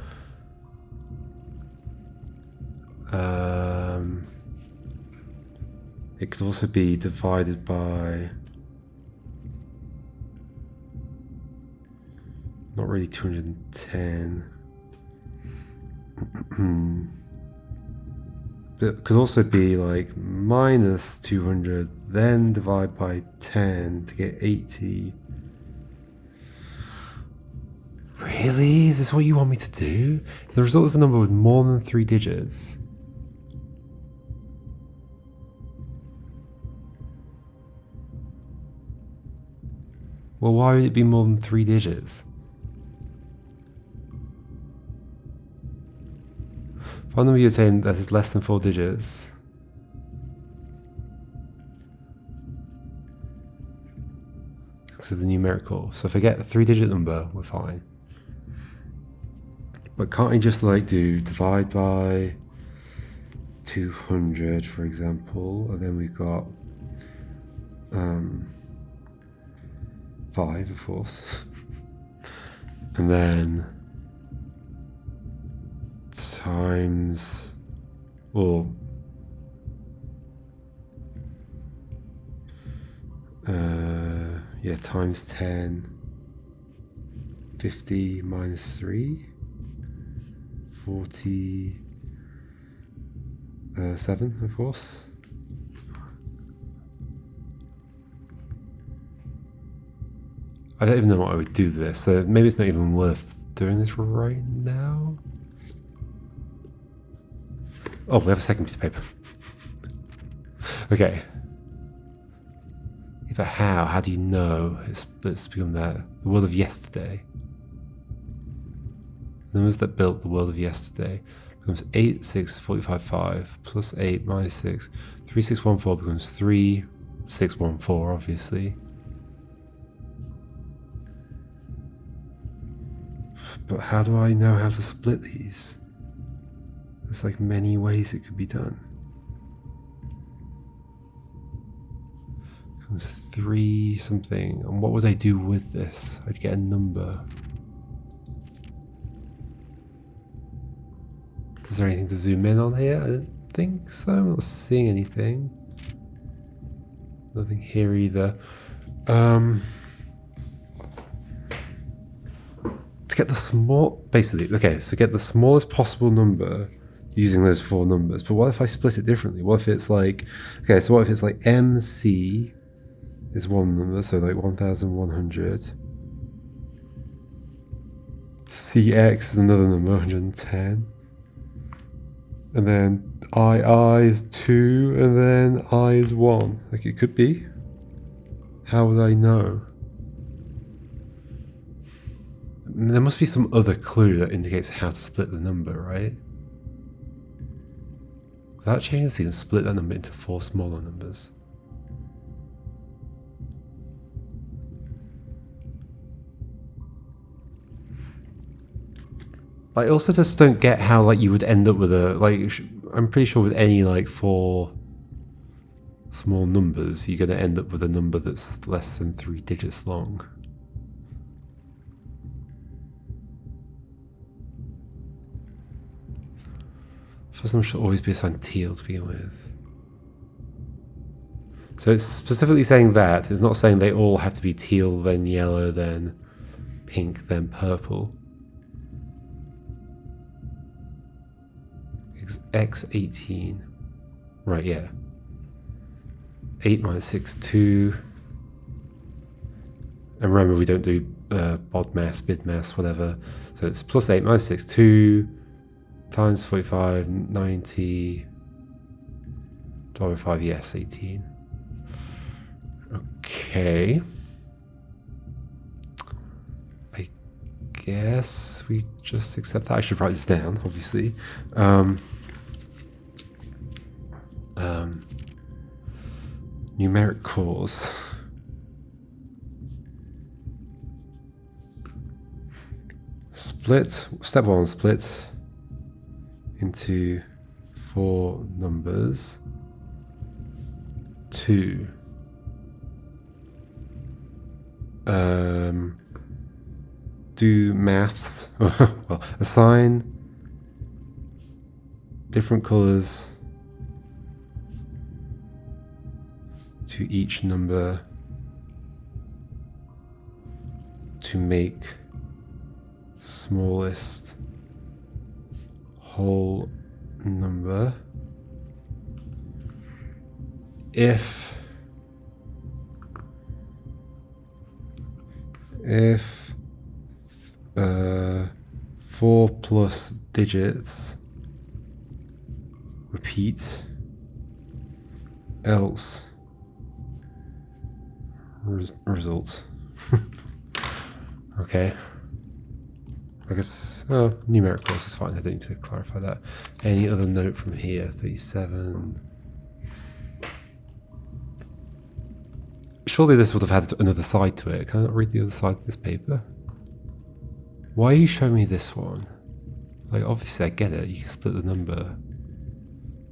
It could also be divided by... Not really 210. It could also be like minus 200, then divide by 10 to get 80. Really? Is this what you want me to do? The result is a number with more than 3 digits. Well, why would it be more than 3 digits? Find the number you obtain that is less than 4 digits. So the numerical. So if I get a 3-digit number, we're fine. But can't I just like do divide by 200, for example, and then we've got 5, of course, and then times, or Yeah, times 10. 50 minus 3. 47, of course. I don't even know what I would do with this, so maybe it's not even worth doing this right now. Oh, we have a second piece of paper. Okay. Yeah, but how? How do you know it's become that? The world of yesterday. The numbers that built the world of yesterday becomes 8, 6, 45, 5, plus 8, minus 6. 3, 6, 1, 4 becomes 3, 6, 1, 4, obviously. But how do I know how to split these? There's like many ways it could be done. It was 3 something. And what would I do with this? I'd get a number. Is there anything to zoom in on here? I don't think so. I'm not seeing anything. Nothing here either. To get the get the smallest possible number using those 4 numbers. But what if I split it differently? What if it's like, okay, so what if it's like MC is one number, so like 1100. CX is another number, 110. And then II is 2, and then I is 1. Like it could be. How would I know? There must be some other clue that indicates how to split the number, right? Without changing this, you can split that number into 4 smaller numbers. I also just don't get how like you would end up with a I'm pretty sure with any like 4 small numbers you're going to end up with a number that's less than 3 digits long. First number should always be assigned teal to begin with. So it's specifically saying that. It's not saying they all have to be teal, then yellow, then pink, then purple. X18. Right, yeah. 8 minus 6, 2. And remember, we don't do bod mass, bid mass, whatever. So it's plus 8 minus 6, 2 times 45, 90. Divided by 5, yes, 18. Okay. I guess we just accept that. I should write this down, obviously. Numeric cause. Split, step 1, split into 4 numbers. 2. Do maths. Well, assign different colors to each number to make smallest whole number if 4 plus digits repeat, else result. Okay. I guess, numeric cause is fine. I don't need to clarify that. Any other note from here? 37. Surely this would have had another side to it. Can I not read the other side of this paper? Why are you showing me this one? Like, obviously I get it. You can split the number.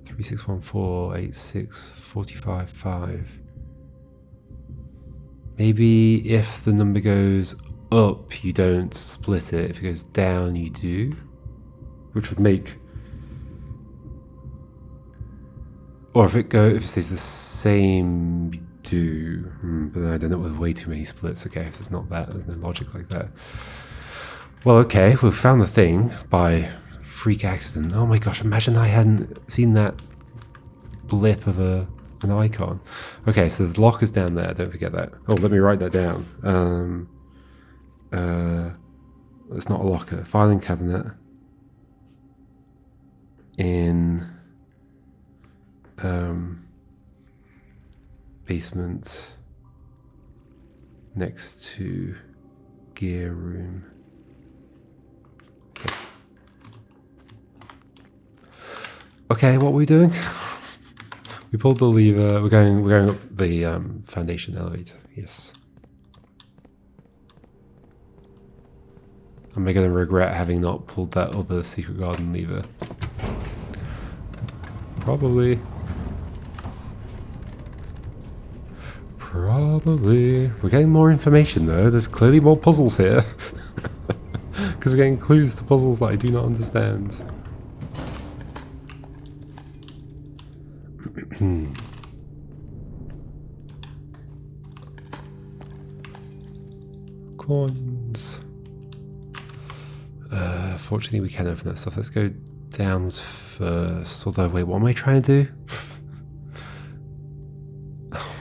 3614, 86, 45, 5. Maybe if the number goes up, you don't split it. If it goes down, you do. Which would make... Or if it stays the same, you do. But then I did it with way too many splits. Okay, so it's not that. There's no logic like that. Well, okay, we've found the thing by freak accident. Oh my gosh, imagine I hadn't seen that blip of an icon. Okay, so there's lockers down there. Don't forget that. Oh, let me write that down. It's not a locker. Filing cabinet in basement next to gear room. Okay, what are we doing? We pulled the lever. We're going up the foundation elevator. Yes. Am I going to regret having not pulled that other secret garden lever? Probably. Probably. We're getting more information though. There's clearly more puzzles here. Because we're getting clues to puzzles that I do not understand. Coins. Fortunately we can open that stuff. Let's go downwards first. Although, wait, what am I trying to do?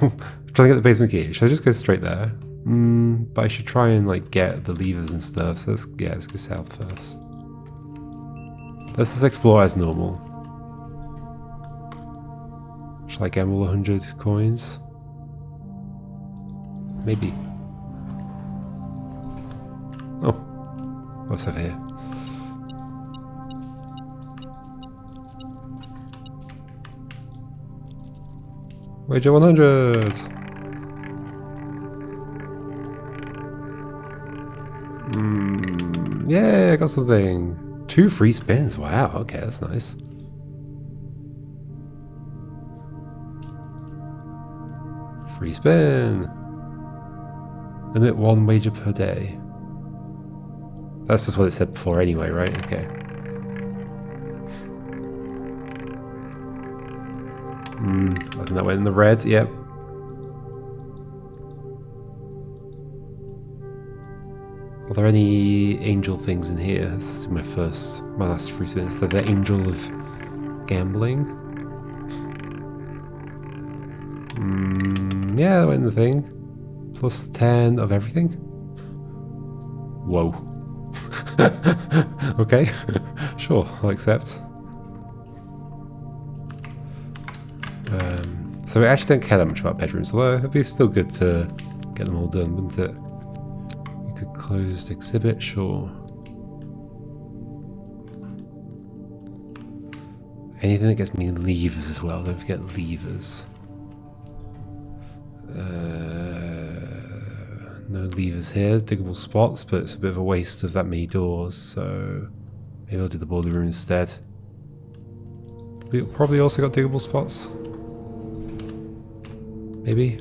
I'm trying to get the basement key. Should I just go straight there? But I should try and like get the levers and stuff. So let's go south first. Let's just explore as normal. Shall I gamble 100 coins? Maybe. Oh, what's over here? Wager 100! Yeah, I got something. 2 free spins, wow, okay, that's nice. Free spin! Limit 1 wager per day. That's just what it said before anyway, right? Okay. I think that went in the red, yep. Are there any angel things in here? This is my last free spin. Is that the angel of gambling? Yeah, that went in the thing. Plus 10 of everything. Whoa. Okay, sure, I'll accept. So we actually don't care that much about bedrooms, although it'd be still good to get them all done, wouldn't it? We could closed exhibit, sure. Anything that gets me levers as well, don't forget levers. No levers here, diggable spots, but it's a bit of a waste of that many doors, so maybe I'll do the boiler room instead. We've probably also got diggable spots. Maybe?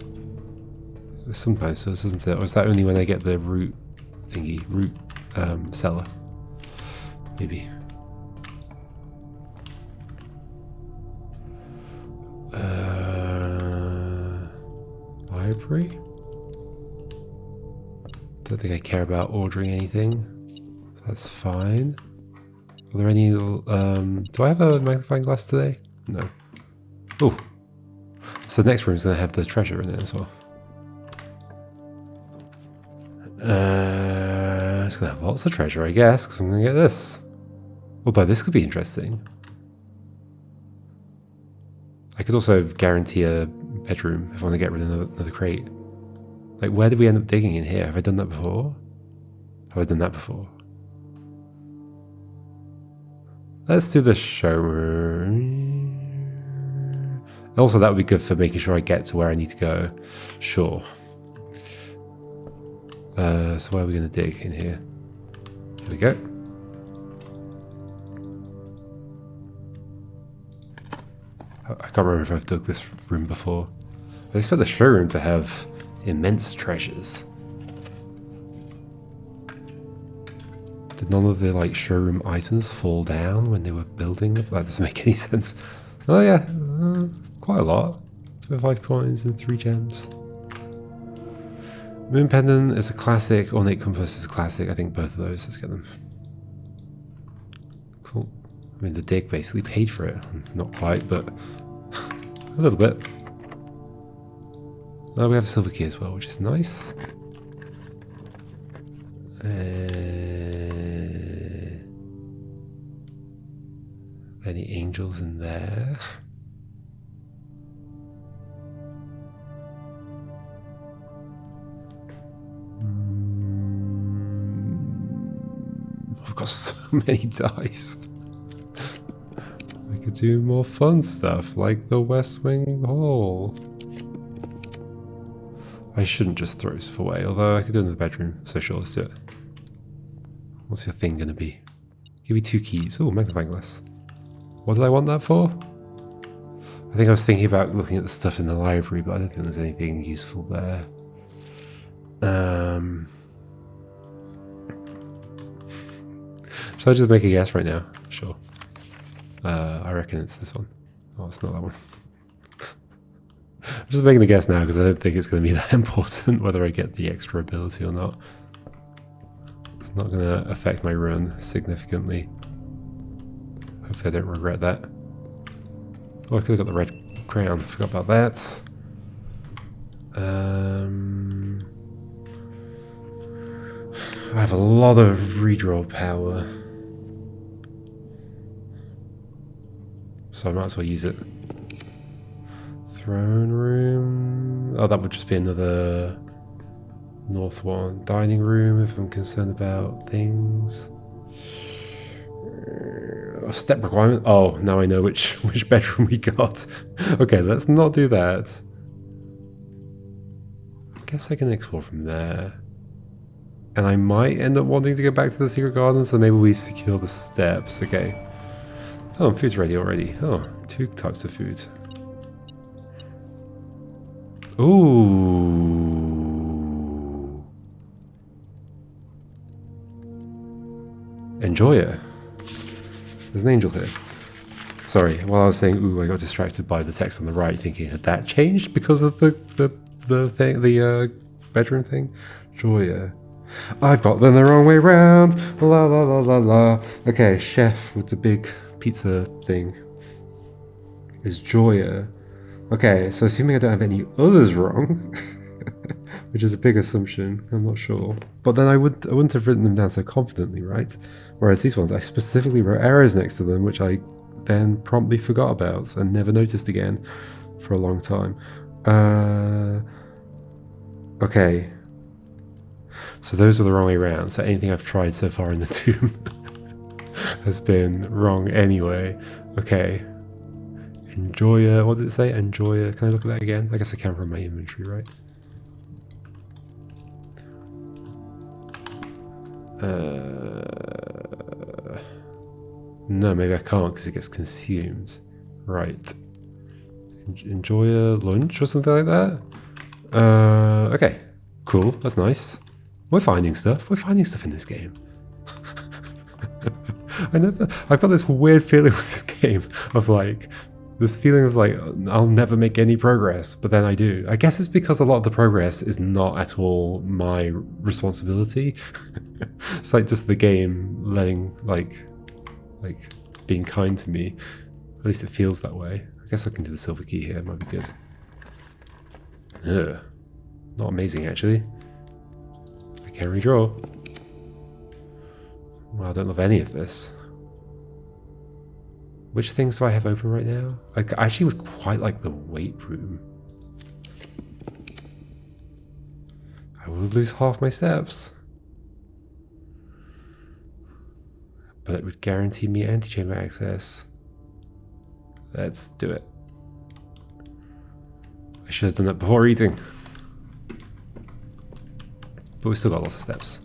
Sometimes so, isn't it? Or is that only when I get the root thingy, root cellar? Maybe. Library? Don't think I care about ordering anything. That's fine. Are there any... do I have a magnifying glass today? No. Oh. So the next room's going to have the treasure in it as well. It's going to have lots of treasure, I guess, because I'm going to get this. Although this could be interesting. I could also guarantee a bedroom if I want to get rid of another crate. Like, where did we end up digging in here? Have I done that before? Have I done that before? Let's do the showroom. Also, that would be good for making sure I get to where I need to go. Sure. So where are we going to dig in here? Here we go. I can't remember if I've dug this room before. I expect the showroom to have immense treasures. Did none of the like showroom items fall down when they were building them? That doesn't make any sense. Oh yeah, quite a lot. 5 coins and 3 gems. Moon Pendant is a classic. Ornate Compass is a classic. I think both of those. Let's get them. Cool. I mean, the dig basically paid for it. Not quite, but a little bit. Oh, we have a silver key as well, which is nice. Any angels in there? I've got so many dice. I could do more fun stuff, like the West Wing Hall. I shouldn't just throw stuff away, although I could do it in the bedroom, so sure, let's do it. What's your thing gonna be? Give me 2 keys. Oh, magnifying glass. What did I want that for? I think I was thinking about looking at the stuff in the library, but I don't think there's anything useful there. Should I just make a guess right now? Sure. I reckon it's this one. Oh, it's not that one. I'm just making a guess now because I don't think it's going to be that important whether I get the extra ability or not. It's not going to affect my run significantly. Hopefully I don't regret that. Oh, I could have got the red crown. I forgot about that. I have a lot of redraw power. So I might as well use it. Throne room. Oh, that would just be another north one. Dining room if I'm concerned about things. Step requirement. Oh, now I know which bedroom we got. Okay, let's not do that. I guess I can explore from there. And I might end up wanting to go back to the secret garden, so maybe we secure the steps. Okay. Oh, food's ready already. Oh, 2 types of food. Ooh. Enjoy it. There's an angel here. Sorry, while I was saying ooh, I got distracted by the text on the right, thinking had that changed because of the thing, the bedroom thing. Joya. I've got them the wrong way round. La la la la la. Okay, chef with the big pizza thing is Joya. Okay, so assuming I don't have any others wrong, which is a big assumption, I'm not sure. But then I wouldn't have written them down so confidently, right? Whereas these ones, I specifically wrote errors next to them, which I then promptly forgot about and never noticed again for a long time. Okay. So those are the wrong way around. So anything I've tried so far in the tomb has been wrong anyway. Okay. Enjoyer, what did it say? Enjoyer. Can I look at that again? I guess I can from my inventory, right? No, maybe I can't because it gets consumed. Right. Enjoyer lunch or something like that? Okay. Cool. That's nice. We're finding stuff. We're finding stuff in this game. I've got this weird feeling with this game of like, this feeling of like, I'll never make any progress, but then I do. I guess it's because a lot of the progress is not at all my responsibility. It's like just the game letting, like being kind to me. At least it feels that way. I guess I can do the silver key here, it might be good. Ugh. Not amazing, actually. I can't redraw. Well, I don't love any of this. Which things do I have open right now? I actually would quite like the weight room. I would lose half my steps. But it would guarantee me antechamber access. Let's do it. I should have done that before eating. But we still got lots of steps.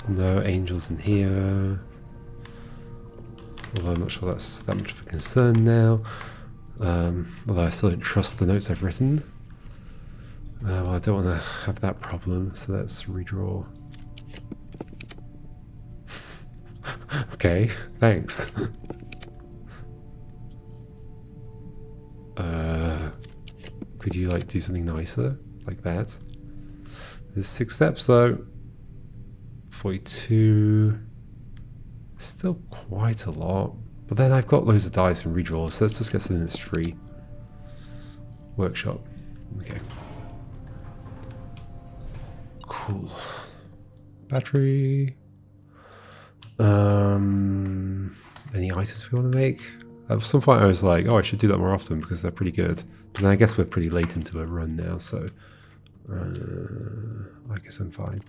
No angels in here. Although I'm not sure that's that much of a concern now. Although I still don't trust the notes I've written. Well, I don't want to have that problem, so let's redraw. Okay, thanks. Could you like do something nicer like that? There's 6 steps though. 42. Still quite a lot. But then I've got loads of dice and redraws, so let's just get something that's free. Workshop. Okay. Cool. Battery. Any items we want to make? At some point I was like, oh, I should do that more often because they're pretty good. But then I guess we're pretty late into a run now, so I guess I'm fine.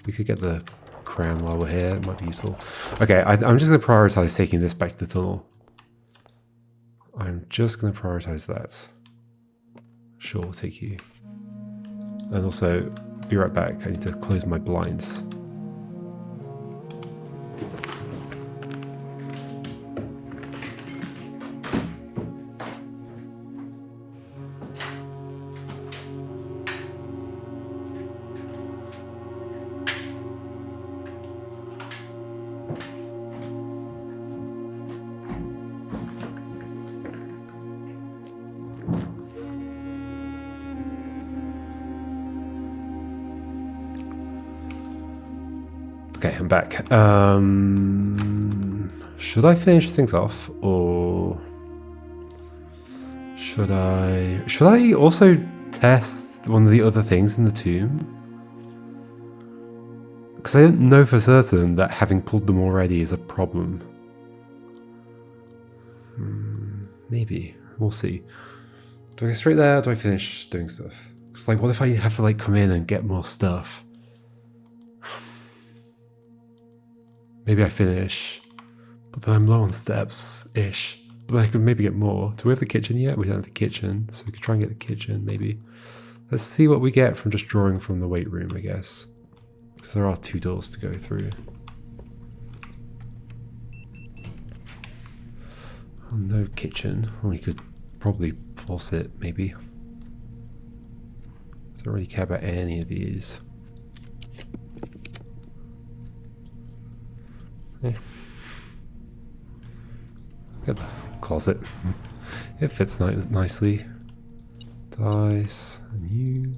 We could get the crown while we're here. It might be useful. Okay, I'm just going to prioritize taking this back to the tunnel. I'm just going to prioritize that. Sure, take you. And also, be right back. I need to close my blinds. Okay, I'm back. Should I finish things off, or should I also test one of the other things in the tomb? Because I don't know for certain that having pulled them already is a problem. Maybe. We'll see. Do I go straight there, or do I finish doing stuff? Because like, what if I have to like come in and get more stuff? Maybe I finish, but then I'm low on steps-ish. But I could maybe get more. Do we have the kitchen yet? We don't have the kitchen, so we could try and get the kitchen, maybe. Let's see what we get from just drawing from the weight room, I guess. Because there are 2 doors to go through. Oh, no kitchen. Well, we could probably force it, maybe. Don't really care about any of these. Yeah. Get the closet. It fits nicely. Dice, and you.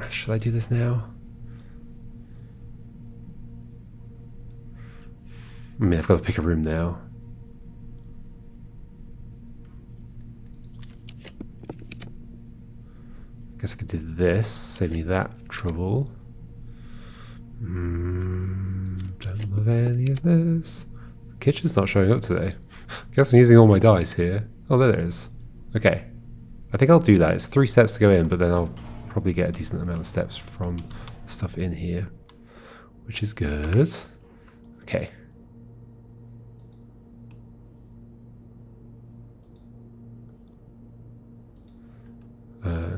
Should I do this now? I mean, I've got to pick a room now. Guess I could do this, save me that trouble. Don't love any of this. The kitchen's not showing up today. Guess I'm using all my dice here. Oh, there it is. Okay. I think I'll do that. It's 3 steps to go in, but then I'll probably get a decent amount of steps from stuff in here, which is good. Okay.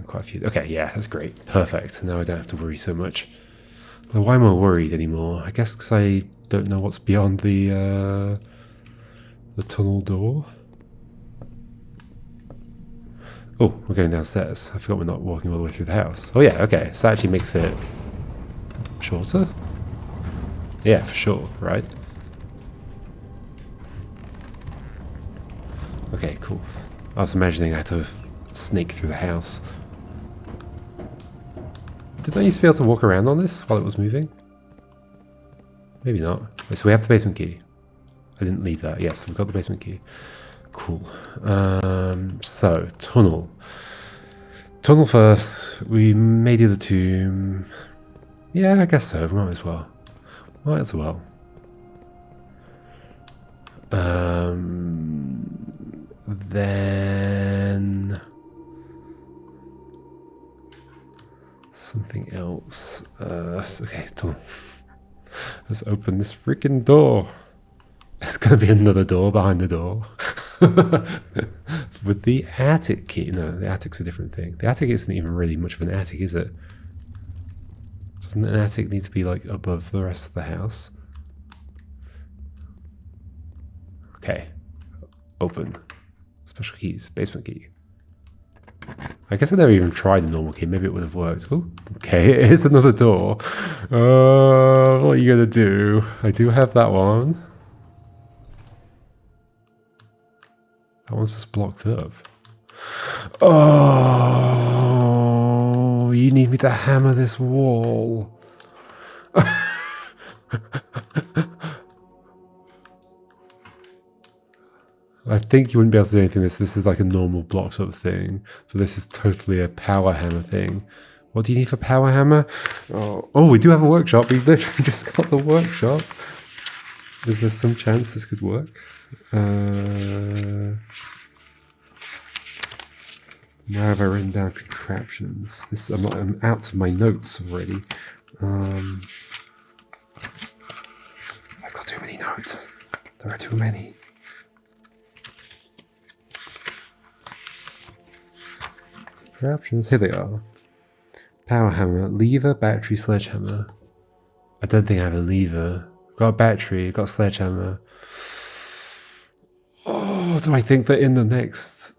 Quite a few. Okay, yeah, that's great. Perfect. Now I don't have to worry so much. Well, why am I worried anymore? I guess because I don't know what's beyond the tunnel door. Oh, we're going downstairs. I forgot we're not walking all the way through the house. Oh yeah, okay. So that actually makes it shorter? Yeah, for sure, right? Okay, cool. I was imagining I had to snake through the house. Did I used to be able to walk around on this while it was moving? Maybe not. Wait, so we have the basement key. I didn't leave that. Yes, we've got the basement key. Cool. So, tunnel. Tunnel first. We may do the tomb. Yeah, I guess so. Might as well. Might as well. Then something else. Okay, tunnel. Let's open this freaking door. There's going to be another door behind the door. With the attic key. No, the attic's a different thing. The attic isn't even really much of an attic, is it? Doesn't an attic need to be like above the rest of the house? Okay. Open. Special keys. Basement key. I guess I never even tried a normal key. Maybe it would have worked. Oh, okay, it is another door. What are you gonna do? I do have that one. That one's just blocked up. Oh, you need me to hammer this wall. I think you wouldn't be able to do anything with this. This is like a normal blocked up thing. But this is totally a power hammer thing. What do you need for power hammer? Oh, we do have a workshop. We literally just got the workshop. Is there some chance this could work? Now have I written down contraptions? This I'm out of my notes already. I've got too many notes. There are too many. Contraptions, here they are. Power hammer, lever, battery, sledgehammer. I don't think I have a lever. I've got a battery, I've got a sledgehammer. Oh, do I think that in the next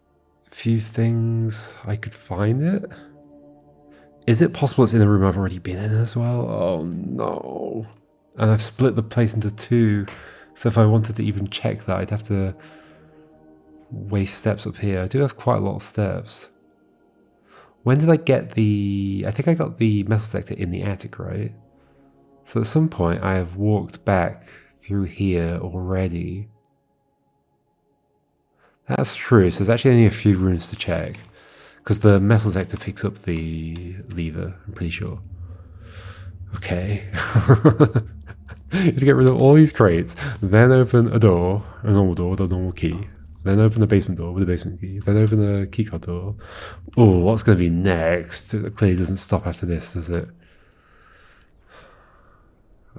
few things I could find it? Is it possible it's in a room I've already been in as well? Oh no. And I've split the place into two. So if I wanted to even check that, I'd have to waste steps up here. I do have quite a lot of steps. When did I get the... I think I got the metal detector in the attic, right? So at some point I have walked back through here already. That's true, so there's actually only a few rooms to check. Because the metal detector picks up the lever, I'm pretty sure. Okay. To get rid of all these crates, then open a door, a normal door with a normal key. Then open the basement door with a basement key. Then open the keycard door. Oh, what's going to be next? It clearly doesn't stop after this, does it?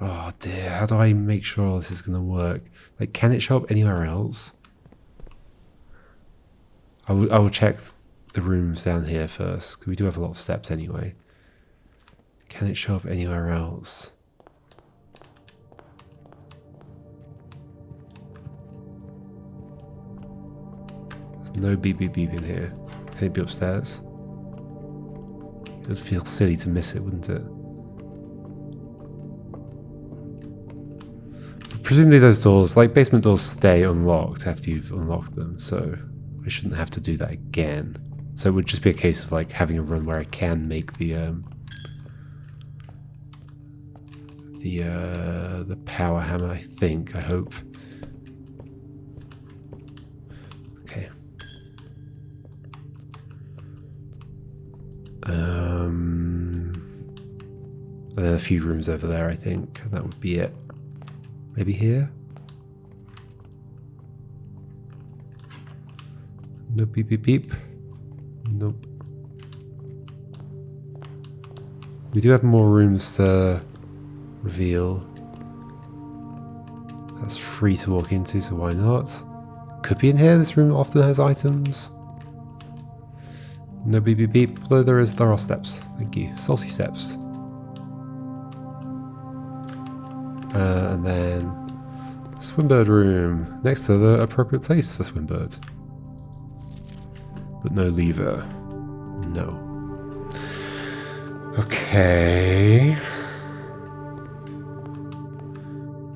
Oh dear, how do I make sure this is going to work? Like, can it show up anywhere else? I will check the rooms down here first, because we do have a lot of steps anyway. Can it show up anywhere else? No beep beep beep in here. Can it be upstairs? It would feel silly to miss it, wouldn't it? But presumably those doors, like basement doors, stay unlocked after you've unlocked them, so I shouldn't have to do that again. So it would just be a case of like having a run where I can make the power hammer, I think, I hope. Okay. And then a few rooms over there, I think. That would be it. Maybe here? No beep beep beep. Nope. We do have more rooms to reveal. That's free to walk into, so why not? Could be in here. This room often has items. No beep beep beep. Although there are steps. Thank you. Salty steps. And then Swimbird room next to the appropriate place for Swimbird. But no lever. No. Okay.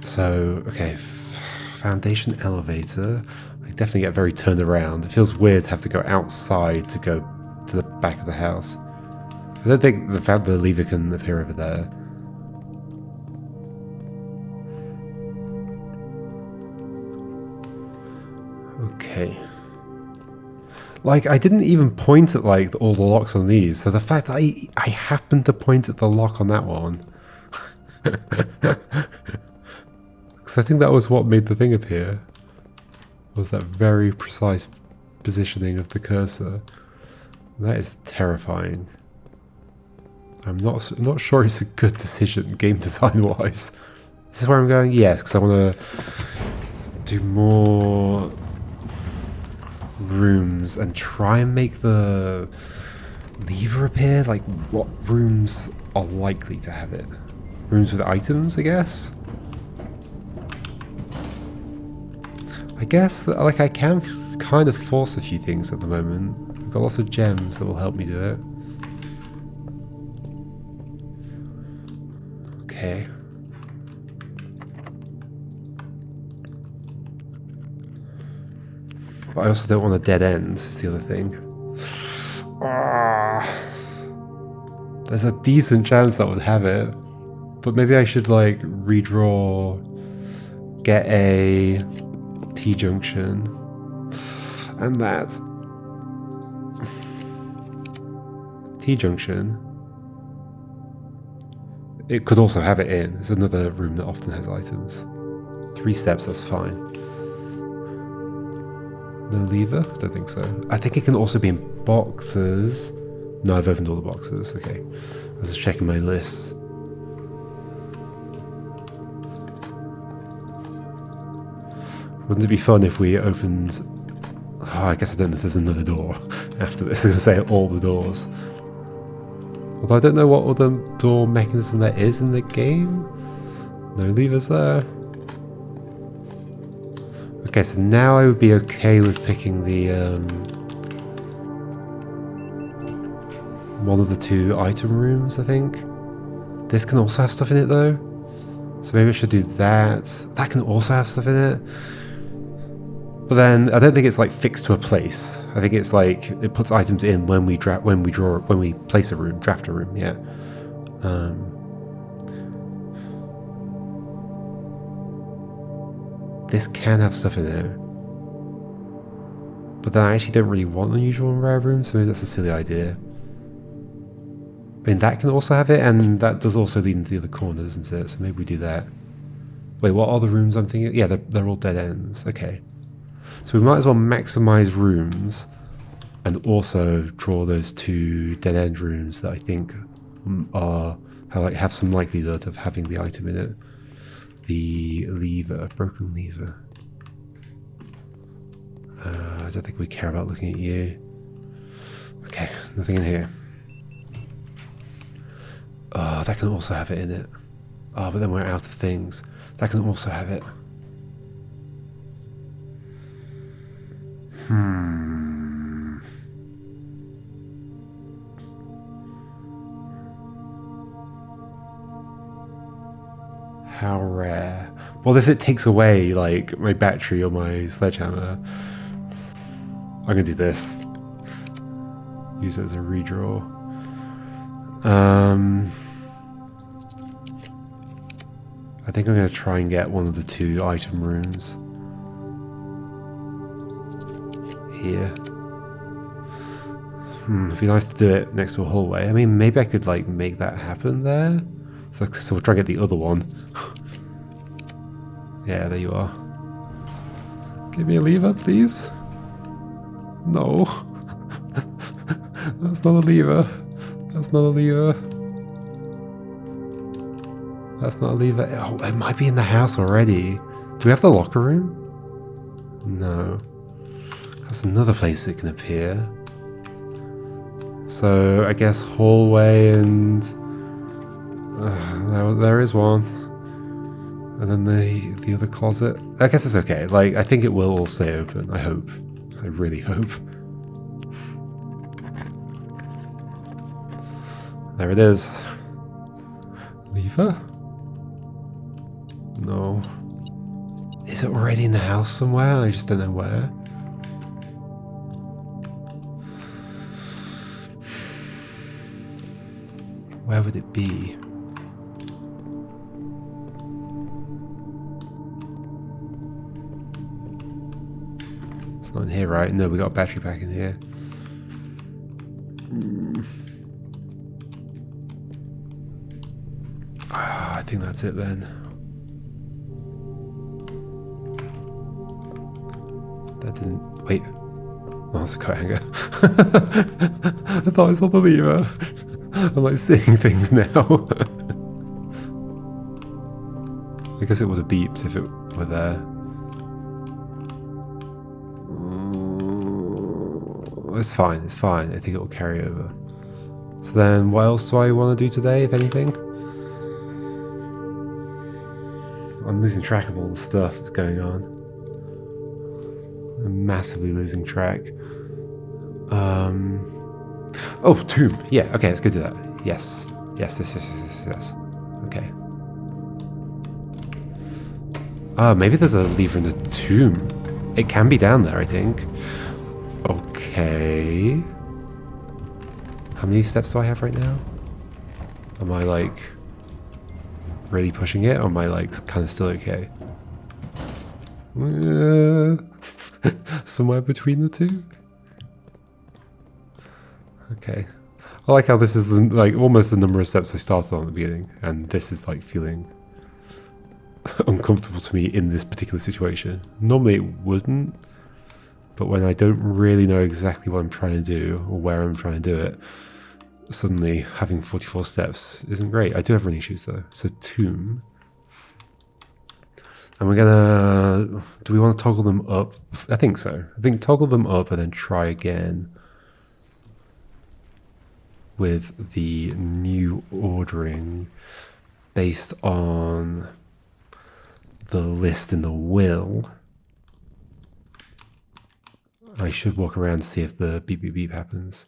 So, okay. Foundation elevator. I definitely get very turned around. It feels weird to have to go outside to go to the back of the house. I don't think the lever can appear over there. Okay. Like, I didn't even point at, like, all the locks on these, so the fact that I happened to point at the lock on that one. Because I think that was what made the thing appear. Was that very precise positioning of the cursor. That is terrifying. I'm not sure it's a good decision, game design-wise. This is where I'm going? Yes, because I want to do more rooms and try and make the lever appear. Like, what rooms are likely to have it? Rooms with items, I guess? I guess that, like, I can kind of force a few things at the moment. I've got lots of gems that will help me do it. Okay. But I also don't want a dead end, is the other thing. There's a decent chance that would have it. But maybe I should like redraw, get a T-junction, and that T-junction. It could also have it in. It's another room that often has items. 3 steps, that's fine. No lever? Don't think so. I think it can also be in boxes. No, I've opened all the boxes. Okay. I was just checking my list. Wouldn't it be fun if we opened... Oh, I guess I don't know if there's another door after this. I was going to say all the doors. Although I don't know what other door mechanism there is in the game. No levers there. Okay, so now I would be okay with picking the one of the 2 item rooms, I think. This can also have stuff in it though. So maybe I should do that. That can also have stuff in it. But then I don't think it's like fixed to a place. I think it's like it puts items in when we place a room, draft a room, yeah. This can have stuff in it. But then I actually don't really want unusual and rare rooms, so maybe that's a silly idea. I mean, that can also have it, and that does also lead into the other corners, isn't it? So maybe we do that. Wait, what are the rooms I'm thinking? Yeah, they're all dead ends. Okay. So we might as well maximize rooms and also draw those 2 dead end rooms that I think have some likelihood of having the item in it. The lever, broken lever. I don't think we care about looking at you. Okay, nothing in here. Oh, that can also have it in it. Oh, but then we're out of things. That can also have it. How rare. Well, if it takes away, like, my battery or my sledgehammer, I'm gonna do this. Use it as a redraw. I think I'm gonna try and get one of the 2 item rooms. Here. It'd be nice to do it next to a hallway. I mean, maybe I could, like, make that happen there. So we'll try and get the other one. Yeah, there you are. Give me a lever, please. No. That's not a lever. That's not a lever. That's not a lever. Oh, it might be in the house already. Do we have the locker room? No. That's another place it can appear. So I guess hallway and there is one, and then the other closet. I guess it's okay. Like, I think it will all stay open. I hope. I really hope. There it is. Lever? No. Is it already in the house somewhere? I just don't know where. Where would it be? It's not in here, right? No, we got a battery pack in here. I think that's it then. That didn't... Wait. Oh, it's a coat hanger. I thought I saw the lever. I'm like seeing things now. I guess it would have beeped if it were there. It's fine, it's fine. I think it will carry over. So then what else do I want to do today, if anything? I'm losing track of all the stuff that's going on. I'm massively losing track. Oh, tomb. Yeah, okay, let's go do that. Yes. Yes. Okay. Maybe there's a lever in the tomb. It can be down there, I think. Okay. How many steps do I have right now? Am I like really pushing it, or am I like kind of still okay? Somewhere between the two. Okay. I like how this is like almost the number of steps I started on at the beginning, and this is like feeling uncomfortable to me in this particular situation. Normally it wouldn't, but when I don't really know exactly what I'm trying to do or where I'm trying to do it, suddenly having 44 steps isn't great. I do have running shoes though. So tomb. And we're gonna, do we want to toggle them up? I think so. I think toggle them up and then try again with the new ordering based on the list in the will. I should walk around to see if the beep beep beep happens.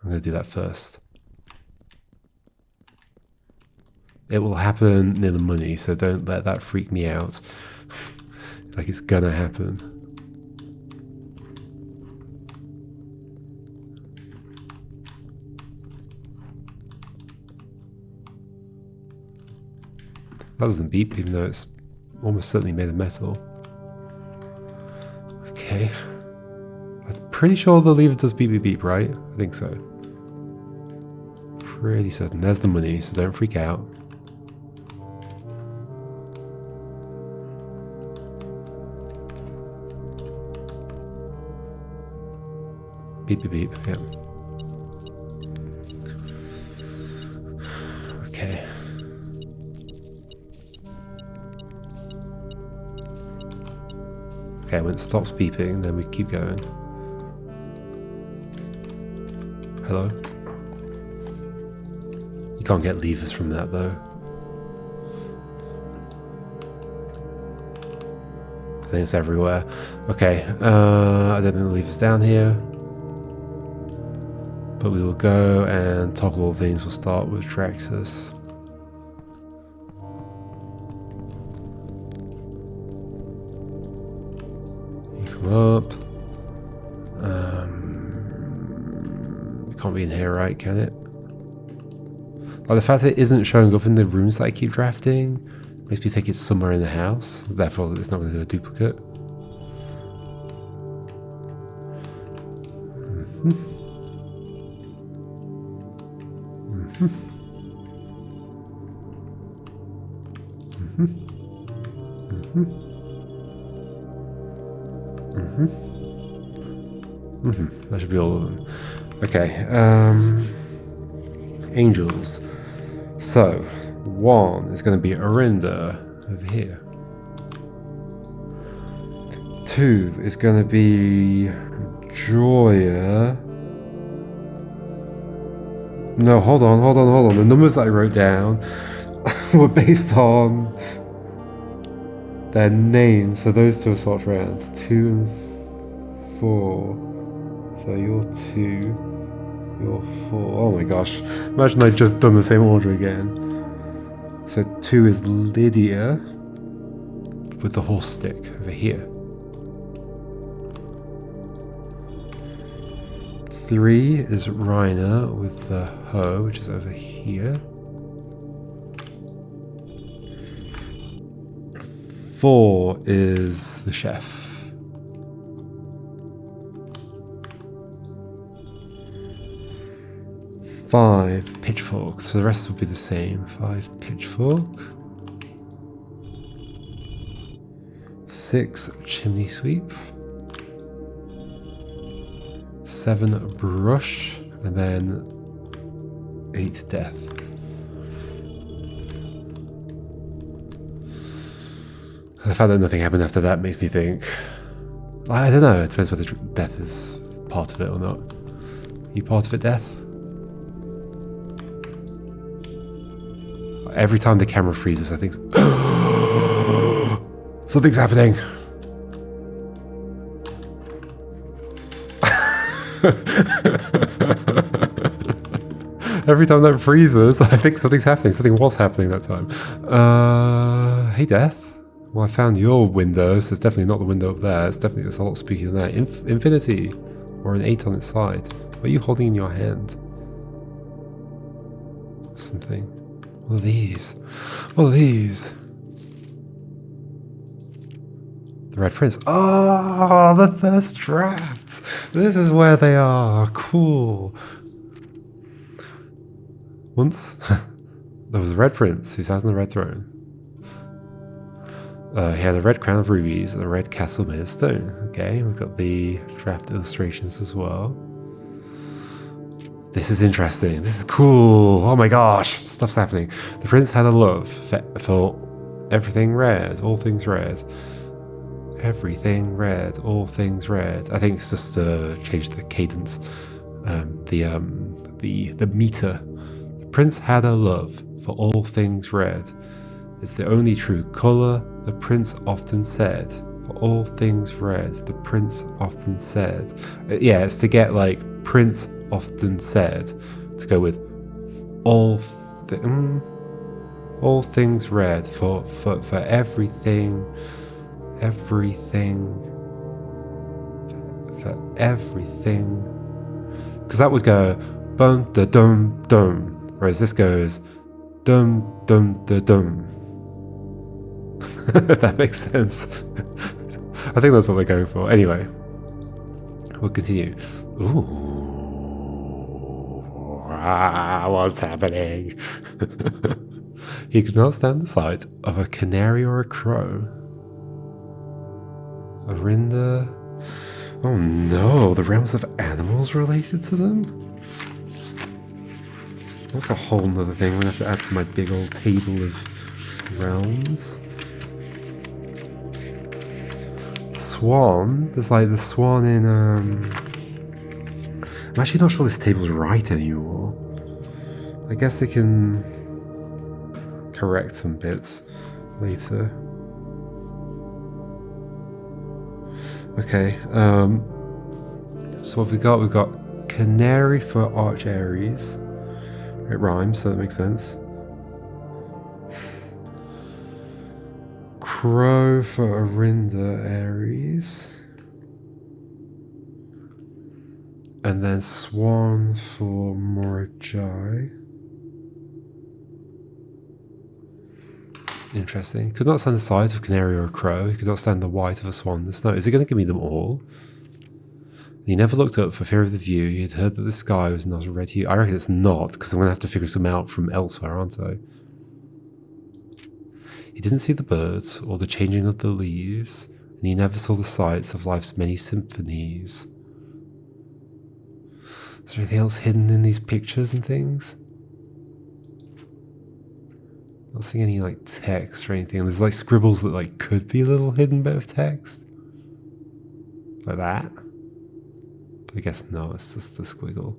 I'm going to do that first. It will happen near the money, so don't let that freak me out. Like it's gonna happen. That doesn't beep, even though it's almost certainly made of metal. Okay. I'm pretty sure the lever does beep beep beep, right? I think so. Pretty certain. There's the money, so don't freak out. Beep beep beep, yeah. Okay. Okay, when it stops beeping, then we keep going. Hello? You can't get levers from that though. I think it's everywhere. Okay, I don't think the lever's down here. But we will go and toggle all things. We'll start with Traxxas. Up. It can't be in here, right? Can it? Like the fact that it isn't showing up in the rooms that I keep drafting makes me think it's somewhere in the house. Therefore, it's not going to do a duplicate. That should be all of them. Okay. Angels. So, one is going to be Orinda over here. Two is going to be Joya. No, hold on. The numbers that I wrote down were based on their names, so those two are swapped around. 2 and 4. So you're 2, you're 4. Oh my gosh. Imagine I'd just done the same order again. So 2 is Lydia with the horse stick over here. 3 is Raina with the hoe, which is over here. 4 is the chef. 5 pitchfork, so the rest will be the same. 5 pitchfork. 6 chimney sweep. 7 brush, and then 8 death. The fact that nothing happened after that makes me think, I don't know, it depends whether death is part of it or not. Are you part of it, death? Every time the camera freezes, I think something's happening. Every time that freezes, I think something's happening. Something was happening that time. Hey, Death. Well, I found your window, so it's definitely not the window up there. It's a lot spookier than that. Infinity, or an 8 on its side. What are you holding in your hand? Something. What are these? What are these? The Red Prince. Oh, the first drafts. This is where they are. Cool. Once there was a Red Prince who sat on the Red Throne. He had a red crown of rubies and a red castle made of stone. Okay, we've got the draft illustrations as well. This is interesting. This is cool. Oh my gosh, stuff's happening. The prince had a love for everything red, all things red. Everything red, all things red. I think it's just to change the cadence, the meter. The prince had a love for all things red. It's the only true color, the prince often said. For all things red, the prince often said. Yeah, it's to get like prince often said to go with all things red for everything, for everything. Because that would go bum da dum dum, whereas this goes dum dum da dum. That makes sense. I think that's what they're going for. Anyway, we'll continue. Ooh, what's happening? He could not stand the sight of a canary or a crow. Arinda. Oh no, the realms of animals related to them? That's a whole nother thing I'm going to have to add to my big old table of realms. Swan. There's like the swan in I'm actually not sure this table's right anymore. I guess I can correct some bits later. Okay, so what have we got? We've got canary for Arch Aries. It rhymes, so that makes sense. Crow for Arinda Aries. And then Swan for Morajai. Interesting. Could not stand the sight of canary or a crow. He could not stand the white of a swan in the snow. Is he going to give me them all? He never looked up for fear of the view. He had heard that the sky was not a red hue. I reckon it's not, because I'm going to have to figure some out from elsewhere, aren't I? He didn't see the birds or the changing of the leaves, and he never saw the sights of life's many symphonies. Is there anything else hidden in these pictures and things? Not seeing any like text or anything. There's like scribbles that like could be a little hidden bit of text. Like that. But I guess no, it's just a squiggle.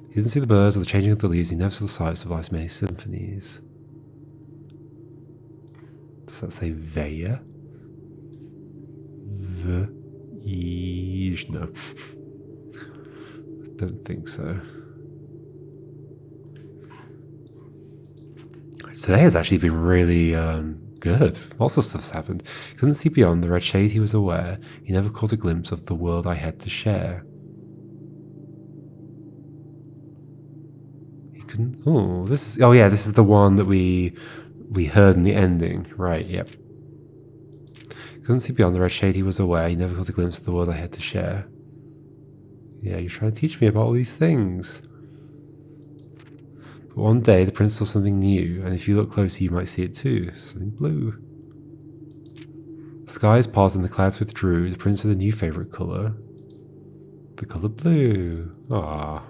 He didn't see the birds or the changing of the leaves. He never saw the sights of life's many symphonies. Does that say Veya? No. I don't think so. Today has actually been really good. Lots of stuff's happened. Couldn't see beyond the red shade he was aware. He never caught a glimpse of the world I had to share. He couldn't. Oh, this is. Oh yeah, this is the one that we heard in the ending. Right. Yep. Couldn't see beyond the red shade he was aware. He never caught a glimpse of the world I had to share. Yeah, you're trying to teach me about all these things. But one day the prince saw something new, and if you look closer you might see it too. Something blue. The skies parted and the clouds withdrew. The prince had a new favourite colour. The colour blue. Ah,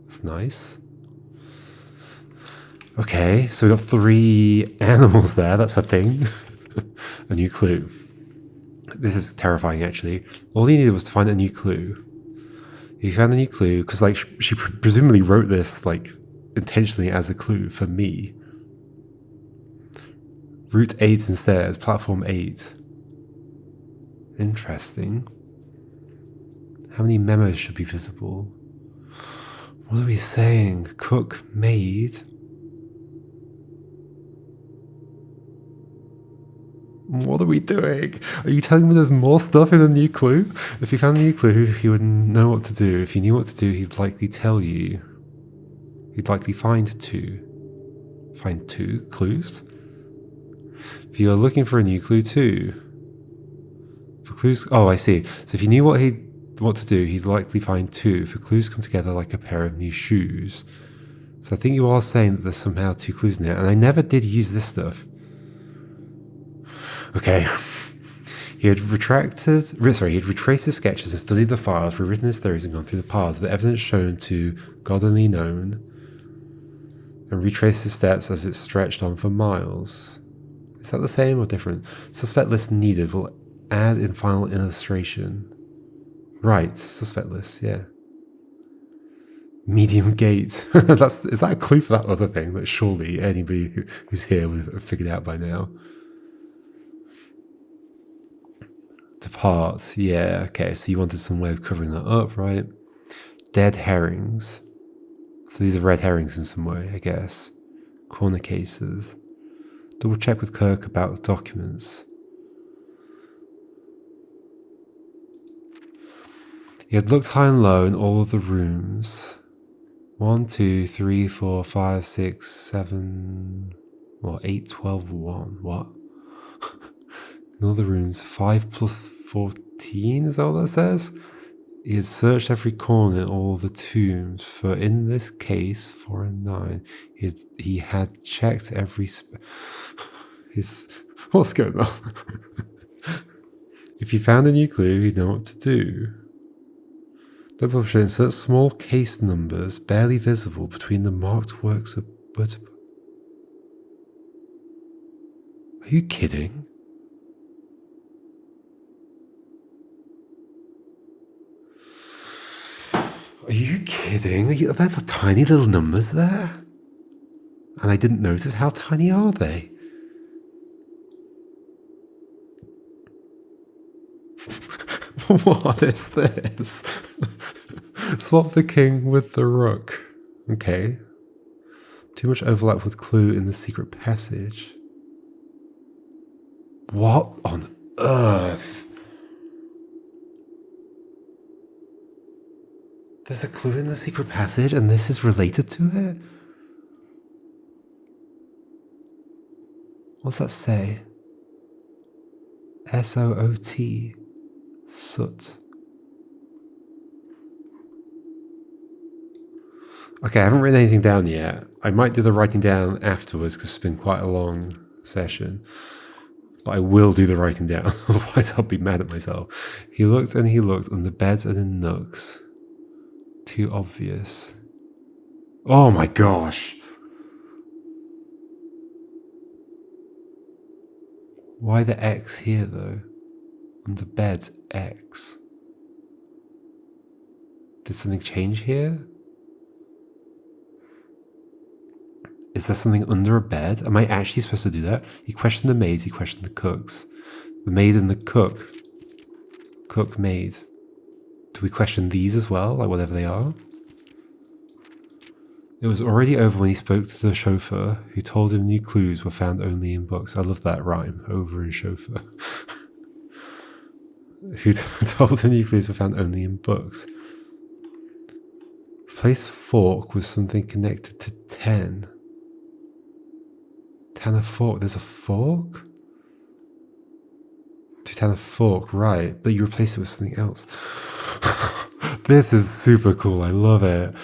that's nice. Okay, so we got 3 animals there, that's a thing. A new clue. This is terrifying actually. All he needed was to find a new clue. He found a new clue, because like she presumably wrote this like intentionally as a clue for me. Route 8 instead, platform 8. Interesting. How many memos should be visible? What are we saying? Cook, maid? What are we doing? Are you telling me there's more stuff in a new clue? If he found a new clue, he would know what to do. If he knew what to do, he'd likely tell you. He'd likely find two. Find two clues? If you are looking for a new clue too. For clues... Oh, I see. So if he knew what to do, he'd likely find two. For clues come together like a pair of new shoes. So I think you are saying that there's somehow two clues in there. And I never did use this stuff. Okay. He had retraced his sketches and studied the files, rewritten his theories, and gone through the paths, the evidence shown to God only known, and retraced his steps as it stretched on for miles. Is that the same or different? Suspect list needed. Will add in final illustration. Right, suspect list, yeah. Medium gate. Is that a clue for that other thing that surely anybody who's here would have figured out by now? Depart, yeah, okay, so you wanted some way of covering that up, right? Dead herrings. So these are red herrings in some way, I guess. Corner cases. Double check with Kirk about documents. He had looked high and low in all of the rooms. 1, 2, 3, 4, 5, 6, 7, 8, 12, 1. What? In all the rooms, 5 plus 14, is that what that says? He had searched every corner in all the tombs, for in this case, 4 and 9, he had checked every what's going on? If he found a new clue, he'd know what to do. The publisher inserts small case numbers barely visible between the marked works of... Are you kidding? Are you kidding? Are there the tiny little numbers there? And I didn't notice. How tiny are they? What is this? Swap the king with the rook. Okay. Too much overlap with clue in the secret passage. What on earth? There's a clue in the secret passage and this is related to it? What's that say? S-O-O-T. Soot. Okay, I haven't written anything down yet. I might do the writing down afterwards because it's been quite a long session. But I will do the writing down, otherwise I'll be mad at myself. He looked and he looked under beds and in nooks. Too obvious. Oh my gosh. Why the X here though? Under beds, X. Did something change here? Is there something under a bed? Am I actually supposed to do that? He questioned the maids, he questioned the cooks. The maid and the cook. Cook, maid. Do we question these as well, like whatever they are? It was already over when he spoke to the chauffeur, who told him new clues were found only in books. I love that rhyme, over and chauffeur. Who told him new clues were found only in books. Replace fork with something connected to 10. 10 a fork. There's a fork? To 10 a fork, right. But you replace it with something else. This is super cool. I love it.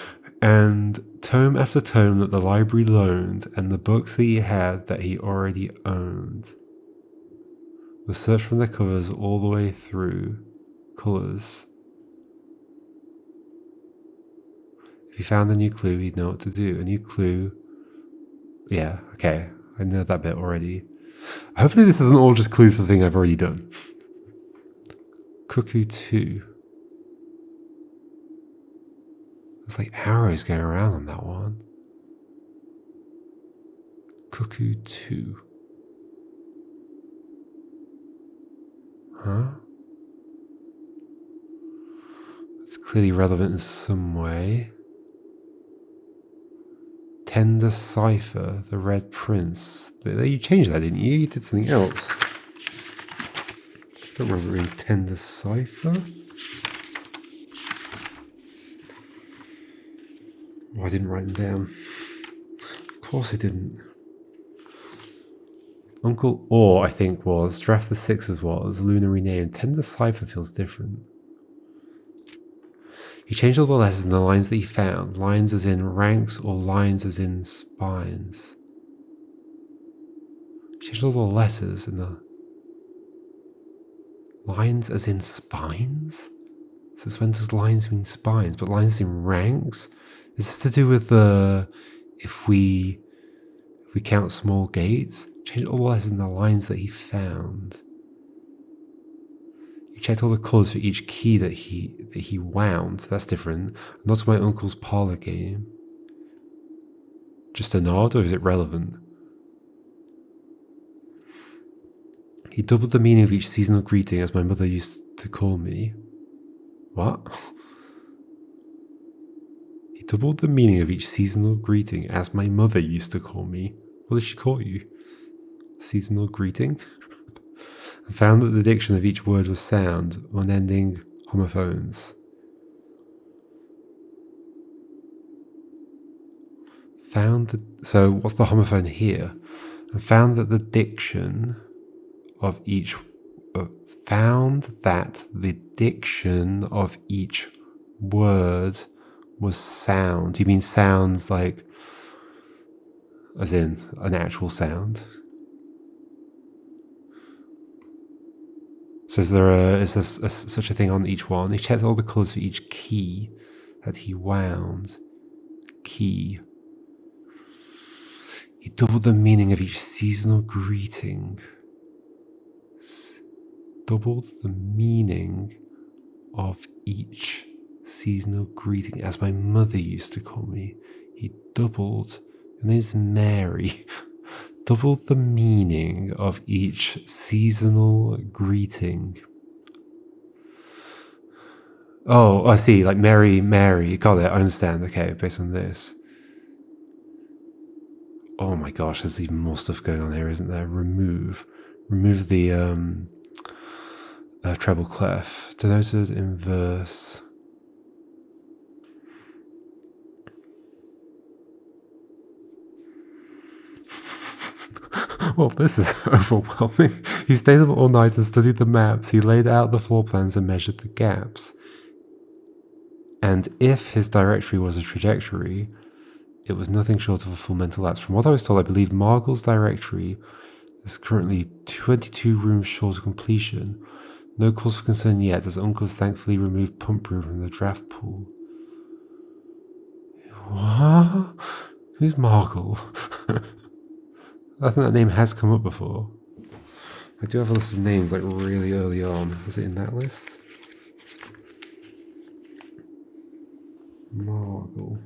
And tome after tome that the library loaned and the books that he had that he already owned were searched from their covers all the way through. Colours. If he found a new clue, he'd know what to do. A new clue. Yeah, okay. I know that bit already. Hopefully this isn't all just clues for the thing I've already done. Cuckoo 2. There's like arrows going around on that one. Cuckoo 2. Huh? clearly relevant in some way. Tender Cipher, The Red Prince. You changed that, didn't you? You did something else. I don't remember reading Tender Cipher. Oh, I didn't write them down. Of course I didn't. Uncle Orr, I think, was. Draft the Sixes was. Luna renamed. Tender Cipher feels different. He changed all the letters in the lines that he found. Lines as in ranks or lines as in spines. He changed all the letters in the... Lines as in spines? Since when does lines mean spines? But lines in ranks? Is this to do with the... If we count small gates? Changed all the letters in the lines that he found. He checked all the colours for each key that he wound. That's different. Not my uncle's parlour game. Just a nod, or is it relevant? He doubled the meaning of each seasonal greeting, as my mother used to call me. What? He doubled the meaning of each seasonal greeting, as my mother used to call me. What did she call you? Seasonal greeting? And found that the diction of each word was sound, unending homophones. So what's the homophone here? And found that the diction of each word was sound. Do you mean sounds like as in an actual sound? So is there such a thing on each one? He checked all the colours for each key that he wound. Key. He doubled the meaning of each seasonal greeting. Doubled the meaning of each seasonal greeting, as my mother used to call me. He doubled. Her name's Mary. Doubled the meaning of each seasonal greeting. Oh, I see. Like Mary. Got it. I understand. Okay, based on this. Oh my gosh, there's even more stuff going on here, isn't there? Remove the treble clef, denoted in verse. Well, this is overwhelming. He stayed up all night and studied the maps. He laid out the floor plans and measured the gaps. And if his directory was a trajectory, it was nothing short of a full mental lapse. From what I was told, I believe Margle's directory is currently 22 rooms short of completion. No cause for concern yet, as Uncle has thankfully removed Pump Room from the draft pool. What? Who's Margle? I think that name has come up before. I do have a list of names like really early on. Was it in that list? Margle.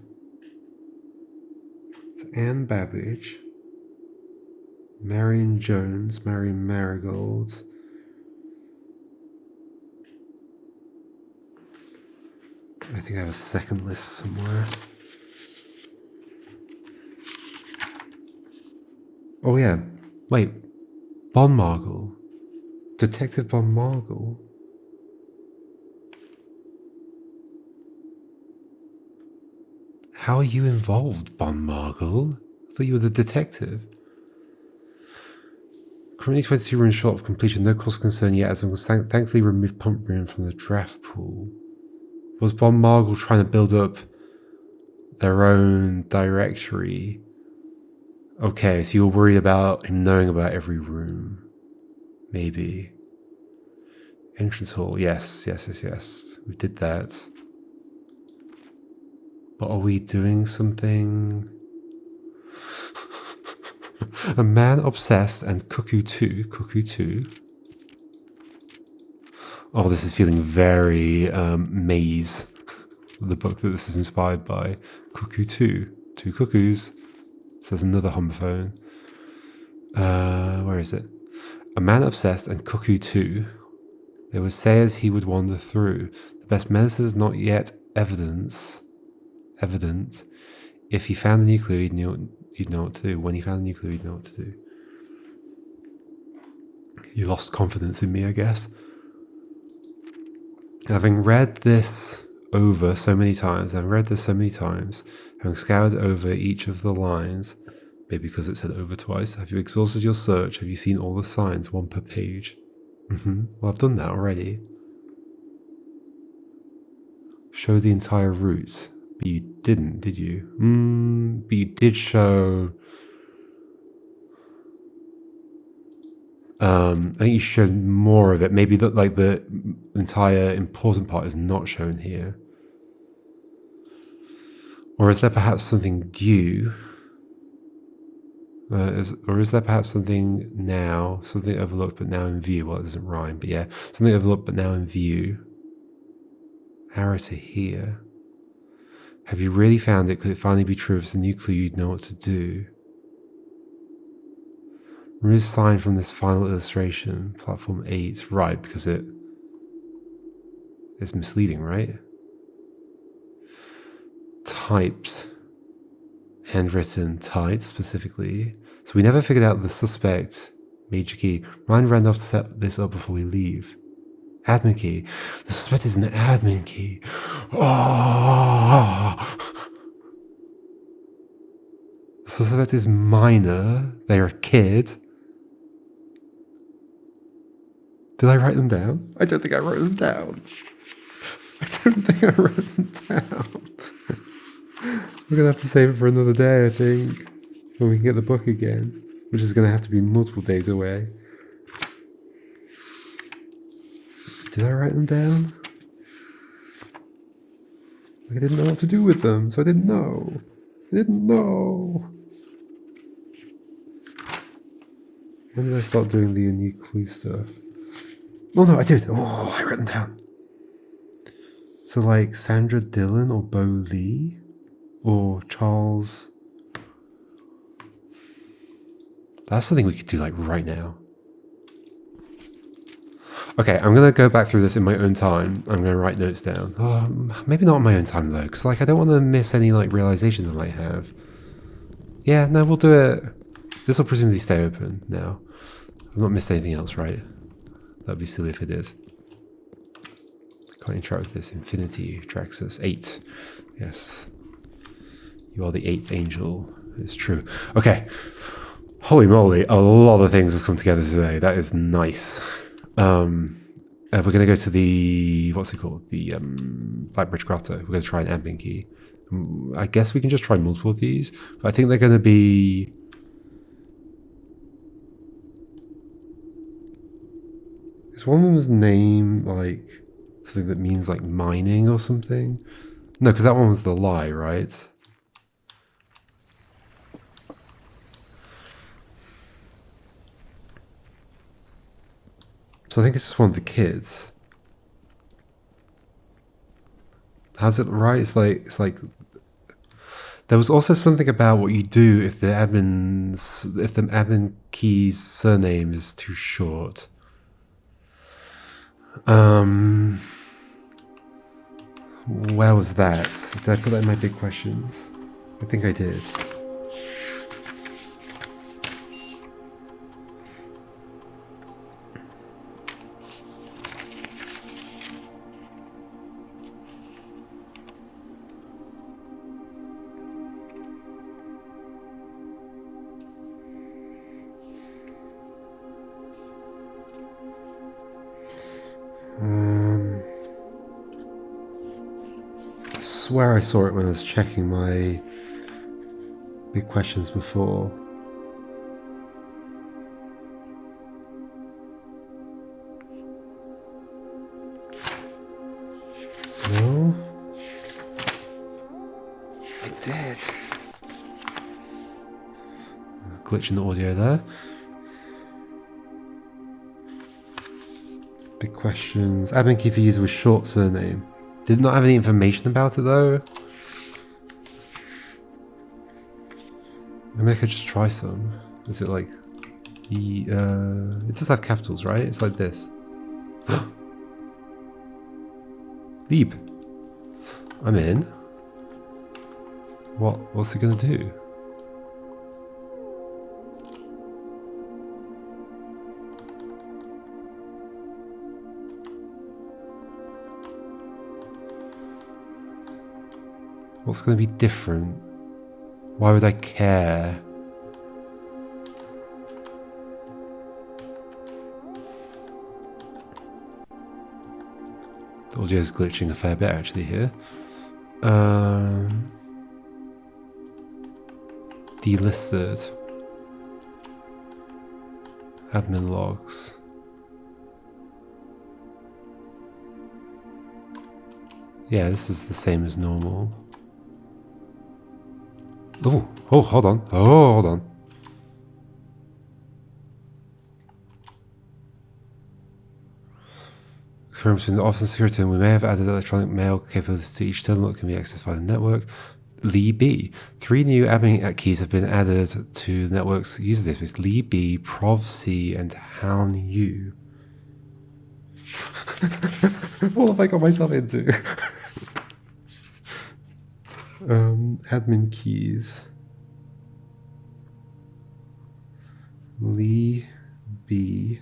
It's Anne Babbage. Marion Jones. Marion Marigold. I think I have a second list somewhere. Oh yeah, wait, Bon Margle, Detective Bon Margle. How are you involved, Bon Margle? I thought you were the detective. Currently 22 rooms short of completion, no cause of concern yet, as Uncle thankfully removed Pump Room from the draft pool. Was Bon Margle trying to build up their own directory? Okay, so you're worried about him knowing about every room. Maybe. Entrance hall, yes. We did that. But are we doing something? A man obsessed and Cuckoo 2. Oh, this is feeling very Maze, the book that this is inspired by. Cuckoo 2. Two cuckoos. So there's another homophone. Where is it? A man obsessed and Cuckoo 2. They would say as he would wander through. The best medicine is not yet evidence, evident. If he found a new clue, he'd know what to do. When he found a new clue, he'd know what to do. He lost confidence in me, I guess. Having read this over so many times, having scoured over each of the lines, maybe because it said over twice, have you exhausted your search? Have you seen all the signs, one per page? Well, I've done that already. Show the entire route. But you didn't, did you? But you did show... I think you showed more of it. Maybe that, like, the entire important part is not shown here. Or is there perhaps something due? Or is there perhaps something now, something overlooked but now in view? Well, it doesn't rhyme, but yeah, something overlooked but now in view. Arrow to here. Have you really found it? Could it finally be true? If it's a new clue, you'd know what to do. Remove sign from this final illustration, platform 8. Right, because it's misleading, right? Typed. Handwritten, typed specifically. So we never figured out the suspect major key. Remind Randolph to set this up before we leave. Admin key. The suspect is an admin key. Oh! The suspect is minor. They're a kid. Did I write them down? I don't think I wrote them down. We're going to have to save it for another day, I think. When we can get the book again. Which is going to have to be multiple days away. Did I write them down? I didn't know what to do with them, so I didn't know. When did I start doing the new clue stuff? Oh no, I did. Oh, I wrote them down. So like Sandra Dillon or Bo Lee or Charles. That's something we could do like right now. Okay, I'm going to go back through this in my own time. I'm going to write notes down. Oh, maybe not in my own time though, because like I don't want to miss any like realizations I might have. Yeah, no, we'll do it. This will presumably stay open now. I've not missed anything else, right? That'd be silly if it did. Can't interact with this. Infinity, Draxus, 8. Yes. You are the 8th angel. It's true. Okay. Holy moly, a lot of things have come together today. That is nice. We're going to go to the, what's it called? The Blackbridge Grotto. We're going to try an admin key. I guess we can just try multiple of these. But I think they're going to be... Is one of them's name like something that means like mining or something? No, because that one was the lie, right? So I think it's just one of the kids. How's it right? It's like there was also something about what you do if the admin key's surname is too short. Where was that? Did I put that in my big questions? I think I did. I swear I saw it when I was checking my big questions before. No? I did. Glitch in the audio there. Big questions. Admin key for user with short surname. Did not have any information about it though. Maybe I could just try some. Is it like it does have capitals, right? It's like this. Leap. I'm in. What's it gonna do? What's gonna be different? Why would I care? The audio is glitching a fair bit actually here. Delisted. Admin logs. Yeah, this is the same as normal. Oh, hold on. Oh, hold on. Current between the office and security, and we may have added electronic mail capabilities to each terminal that can be accessed via the network. Lee B. 3 new admin keys have been added to the network's user database. Lee B, Prov C, and Hound U. What have I got myself into? Admin keys. Lee B,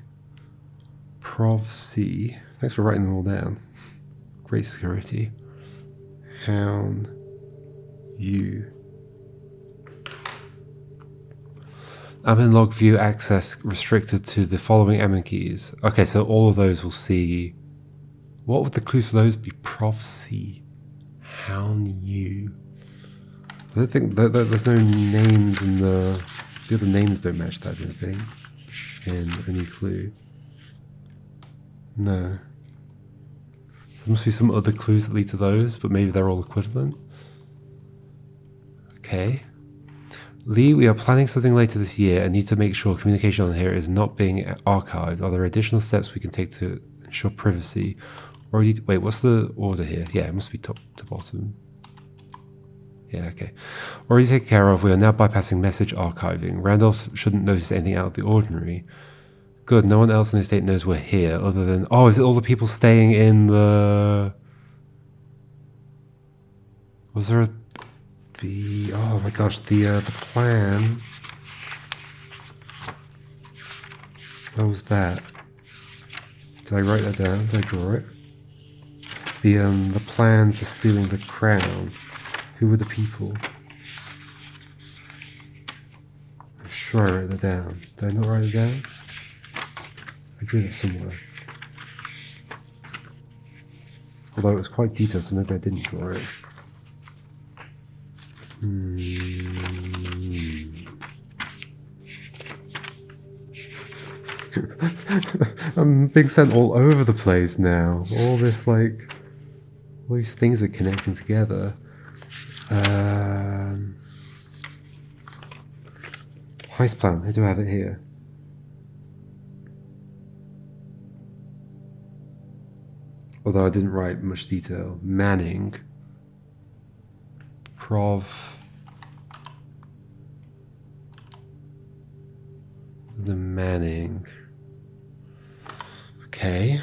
Prov C. Thanks for writing them all down. Great security. Hound U. Admin log view access restricted to the following admin keys. Okay, so all of those will see. What would the clues for those be? Prov C. Hound U. I don't think there's no names in the other names don't match that, I don't think. In any clue. No. So there must be some other clues that lead to those, but maybe they're all equivalent. Okay. Lee, we are planning something later this year and need to make sure communication on here is not being archived. Are there additional steps we can take to ensure privacy? Or wait, what's the order here? Yeah, it must be top to bottom. Yeah, okay. Already taken care of, we are now bypassing message archiving. Randolph shouldn't notice anything out of the ordinary. Good, no one else in the estate knows we're here other than... Oh, is it all the people staying in the... Was there a... B... Oh my gosh, the plan... What was that? Did I write that down? Did I draw it? The plan for stealing the crown. Who were the people? I'm sure I wrote that down. Did I not write it down? I drew that somewhere. Although it was quite detailed, so maybe I didn't draw it. I'm being sent all over the place now. All this, like... All these things are connecting together. Heist plan, I do have it here. Although I didn't write much detail. Manning. Prov. The Manning. Okay.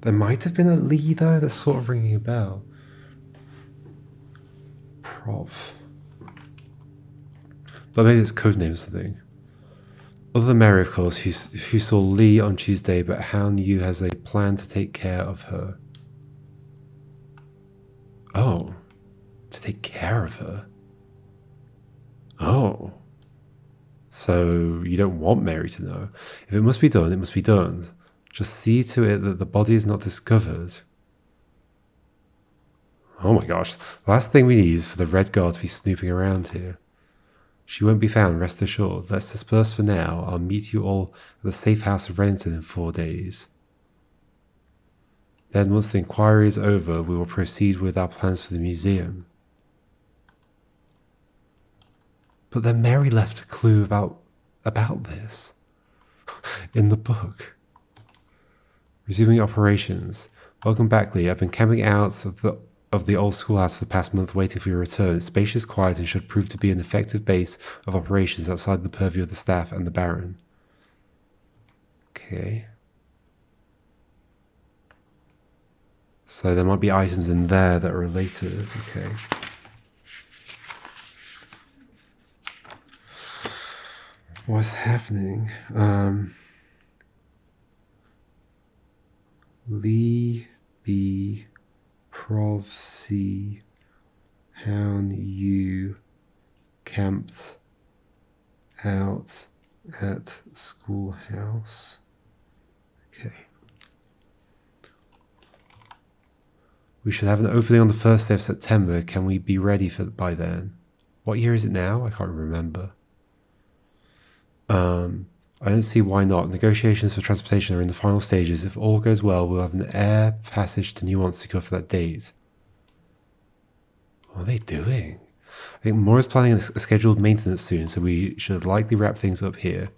There might have been a Lee though, that's sort of ringing a bell. Prov. But maybe it's codename or something. Other than Mary, of course, who saw Lee on Tuesday, but Hound Yu has a plan to take care of her. Oh. To take care of her? Oh. So you don't want Mary to know. If it must be done, it must be done. Just see to it that the body is not discovered. Oh my gosh. The last thing we need is for the Red Guard to be snooping around here. She won't be found, rest assured. Let's disperse for now. I'll meet you all at the safe house of Renton in 4 days. Then, once the inquiry is over, we will proceed with our plans for the museum. But then Mary left a clue about this in the book. Resuming operations. Welcome back, Lee. I've been camping out of the old schoolhouse for the past month waiting for your return. It's spacious, quiet, and should prove to be an effective base of operations outside the purview of the staff and the Baron. Okay. So there might be items in there that are related. Okay. What's happening? Lee B. Prov C. Hound U. Camped out at schoolhouse. Okay. We should have an opening on the first day of September. Can we be ready for by then? What year is it now? I can't remember. I don't see why not. Negotiations for transportation are in the final stages. If all goes well, we'll have an air passage to Nuance secured for that date. What are they doing? I think Moore is planning a scheduled maintenance soon, so we should likely wrap things up here.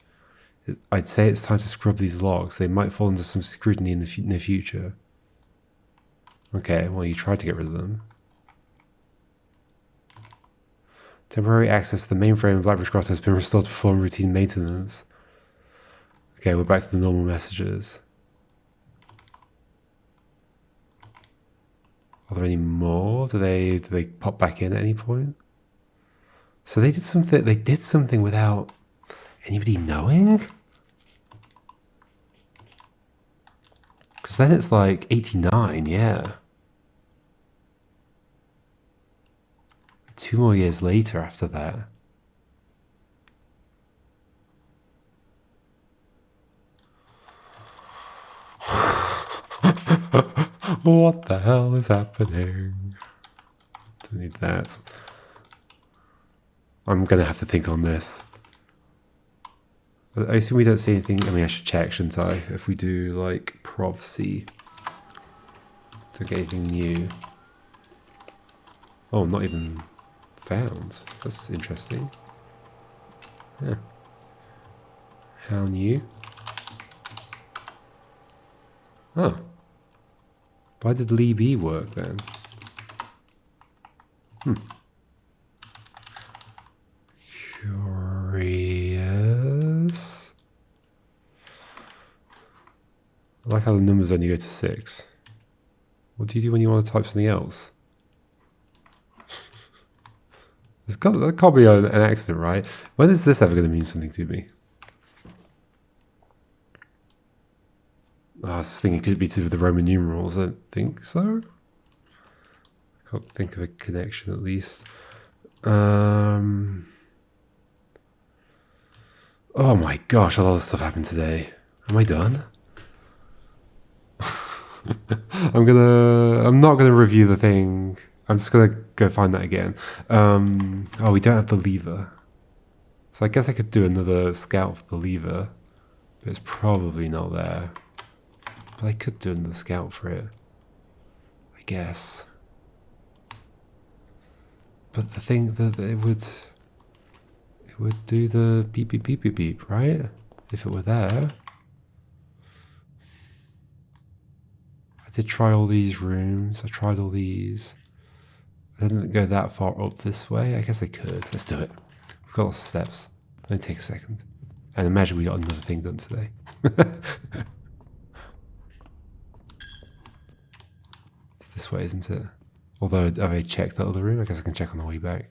I'd say it's time to scrub these logs. They might fall under some scrutiny in the near future. Okay, well, you tried to get rid of them. Temporary access to the mainframe of Blackbridge Grotto has been restored to perform routine maintenance. Okay, we're back to the normal messages. Are there any more? Do they pop back in at any point? So they did something. They did something without anybody knowing. Because then it's like 89, yeah. 2 more years later after that. What the hell is happening? Don't need that. I'm gonna have to think on this. I assume we don't see anything. I mean, I should check, shouldn't I? If we do like Prov C. Don't get anything new. Oh, not even found. That's interesting. Yeah. How new? Oh. Why did Lee B work then? Curious. I like how the numbers only go to 6. What do you do when you want to type something else? That can't be an accident, right? When is this ever going to mean something to me? I was thinking, could it be to do with the Roman numerals? I don't think so. I can't think of a connection, at least. Oh my gosh, a lot of stuff happened today. Am I done? I'm not gonna review the thing. I'm just gonna go find that again. Oh, we don't have the lever. So I guess I could do another scout for the lever. But it's probably not there. But I could do another scout for it. I guess. But the thing that it would do the beep beep beep beep beep, right? If it were there. I did try all these rooms. I tried all these. I didn't go that far up this way. I guess I could. Let's do it. We've got lots of steps. Only take a second. And imagine we got another thing done today. It's this way, isn't it? Although, have I checked that other room? I guess I can check on the way back.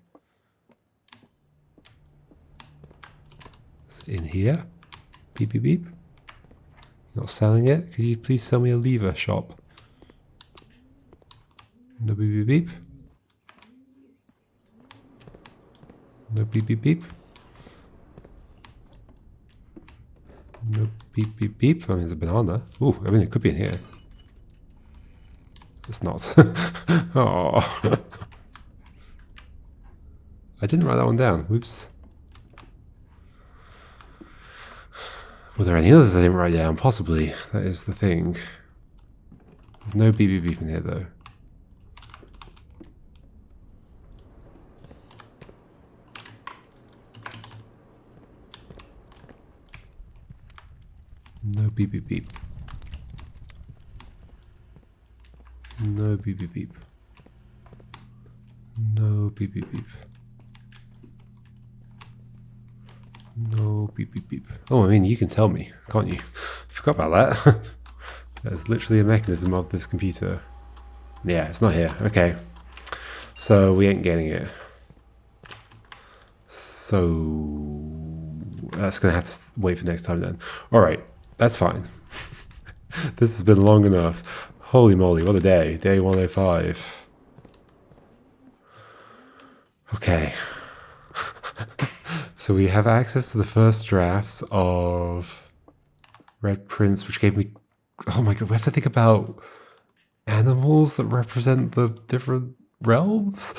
It's in here. Beep, beep, beep. You're not selling it? Could you please sell me a lever shop? No beep, beep, beep. No beep, beep, beep. No beep, beep, beep. I mean, there's a banana. Ooh, I mean, it could be in here. It's not. Oh. I didn't write that one down. Whoops. Were there any others I didn't write down? Possibly. That is the thing. There's no beep, beep, beep in here, though. No beep, beep, beep. No beep, beep, beep. No beep, beep, beep. No beep, beep, beep. Oh, I mean, you can tell me, can't you? Forgot about that. That's literally a mechanism of this computer. Yeah, it's not here. Okay. So we ain't getting it. So that's going to have to wait for next time then. All right. That's fine. This has been long enough. Holy moly, what a day. Day 105. Okay. So we have access to the first drafts of Red Prince, which gave me... Oh my god, we have to think about animals that represent the different realms?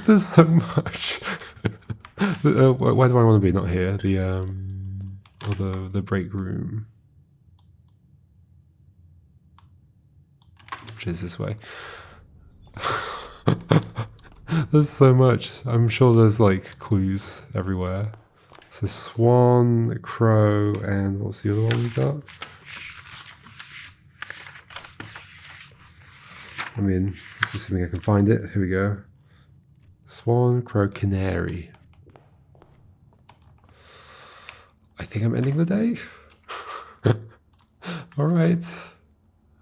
There's so much. Where do I want to be? Not here. The break room, which is this way. There's so much. I'm sure there's like clues everywhere. So swan, crow, and what's the other one we got? I mean, let's assuming I can find it. Here we go. Swan, crow, canary. I think I'm ending the day. All right.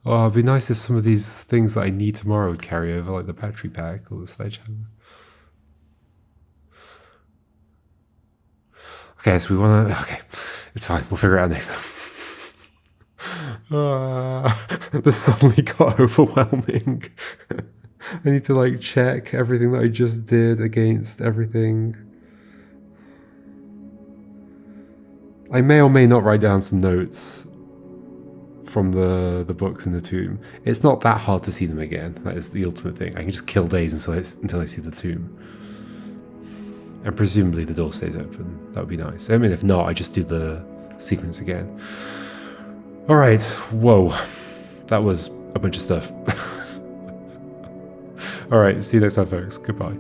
Oh, it'd be nice if some of these things that I need tomorrow would carry over, like the battery pack or the sledgehammer. Okay, so we want to... Okay, it's fine. We'll figure it out next time. This suddenly got overwhelming. I need to like check everything that I just did against everything. I may or may not write down some notes from the books in the tomb. It's not that hard to see them again. That is the ultimate thing. I can just kill days until I see the tomb. And presumably the door stays open. That would be nice. I mean, if not, I just do the sequence again. All right. Whoa. That was a bunch of stuff. All right. See you next time, folks. Goodbye.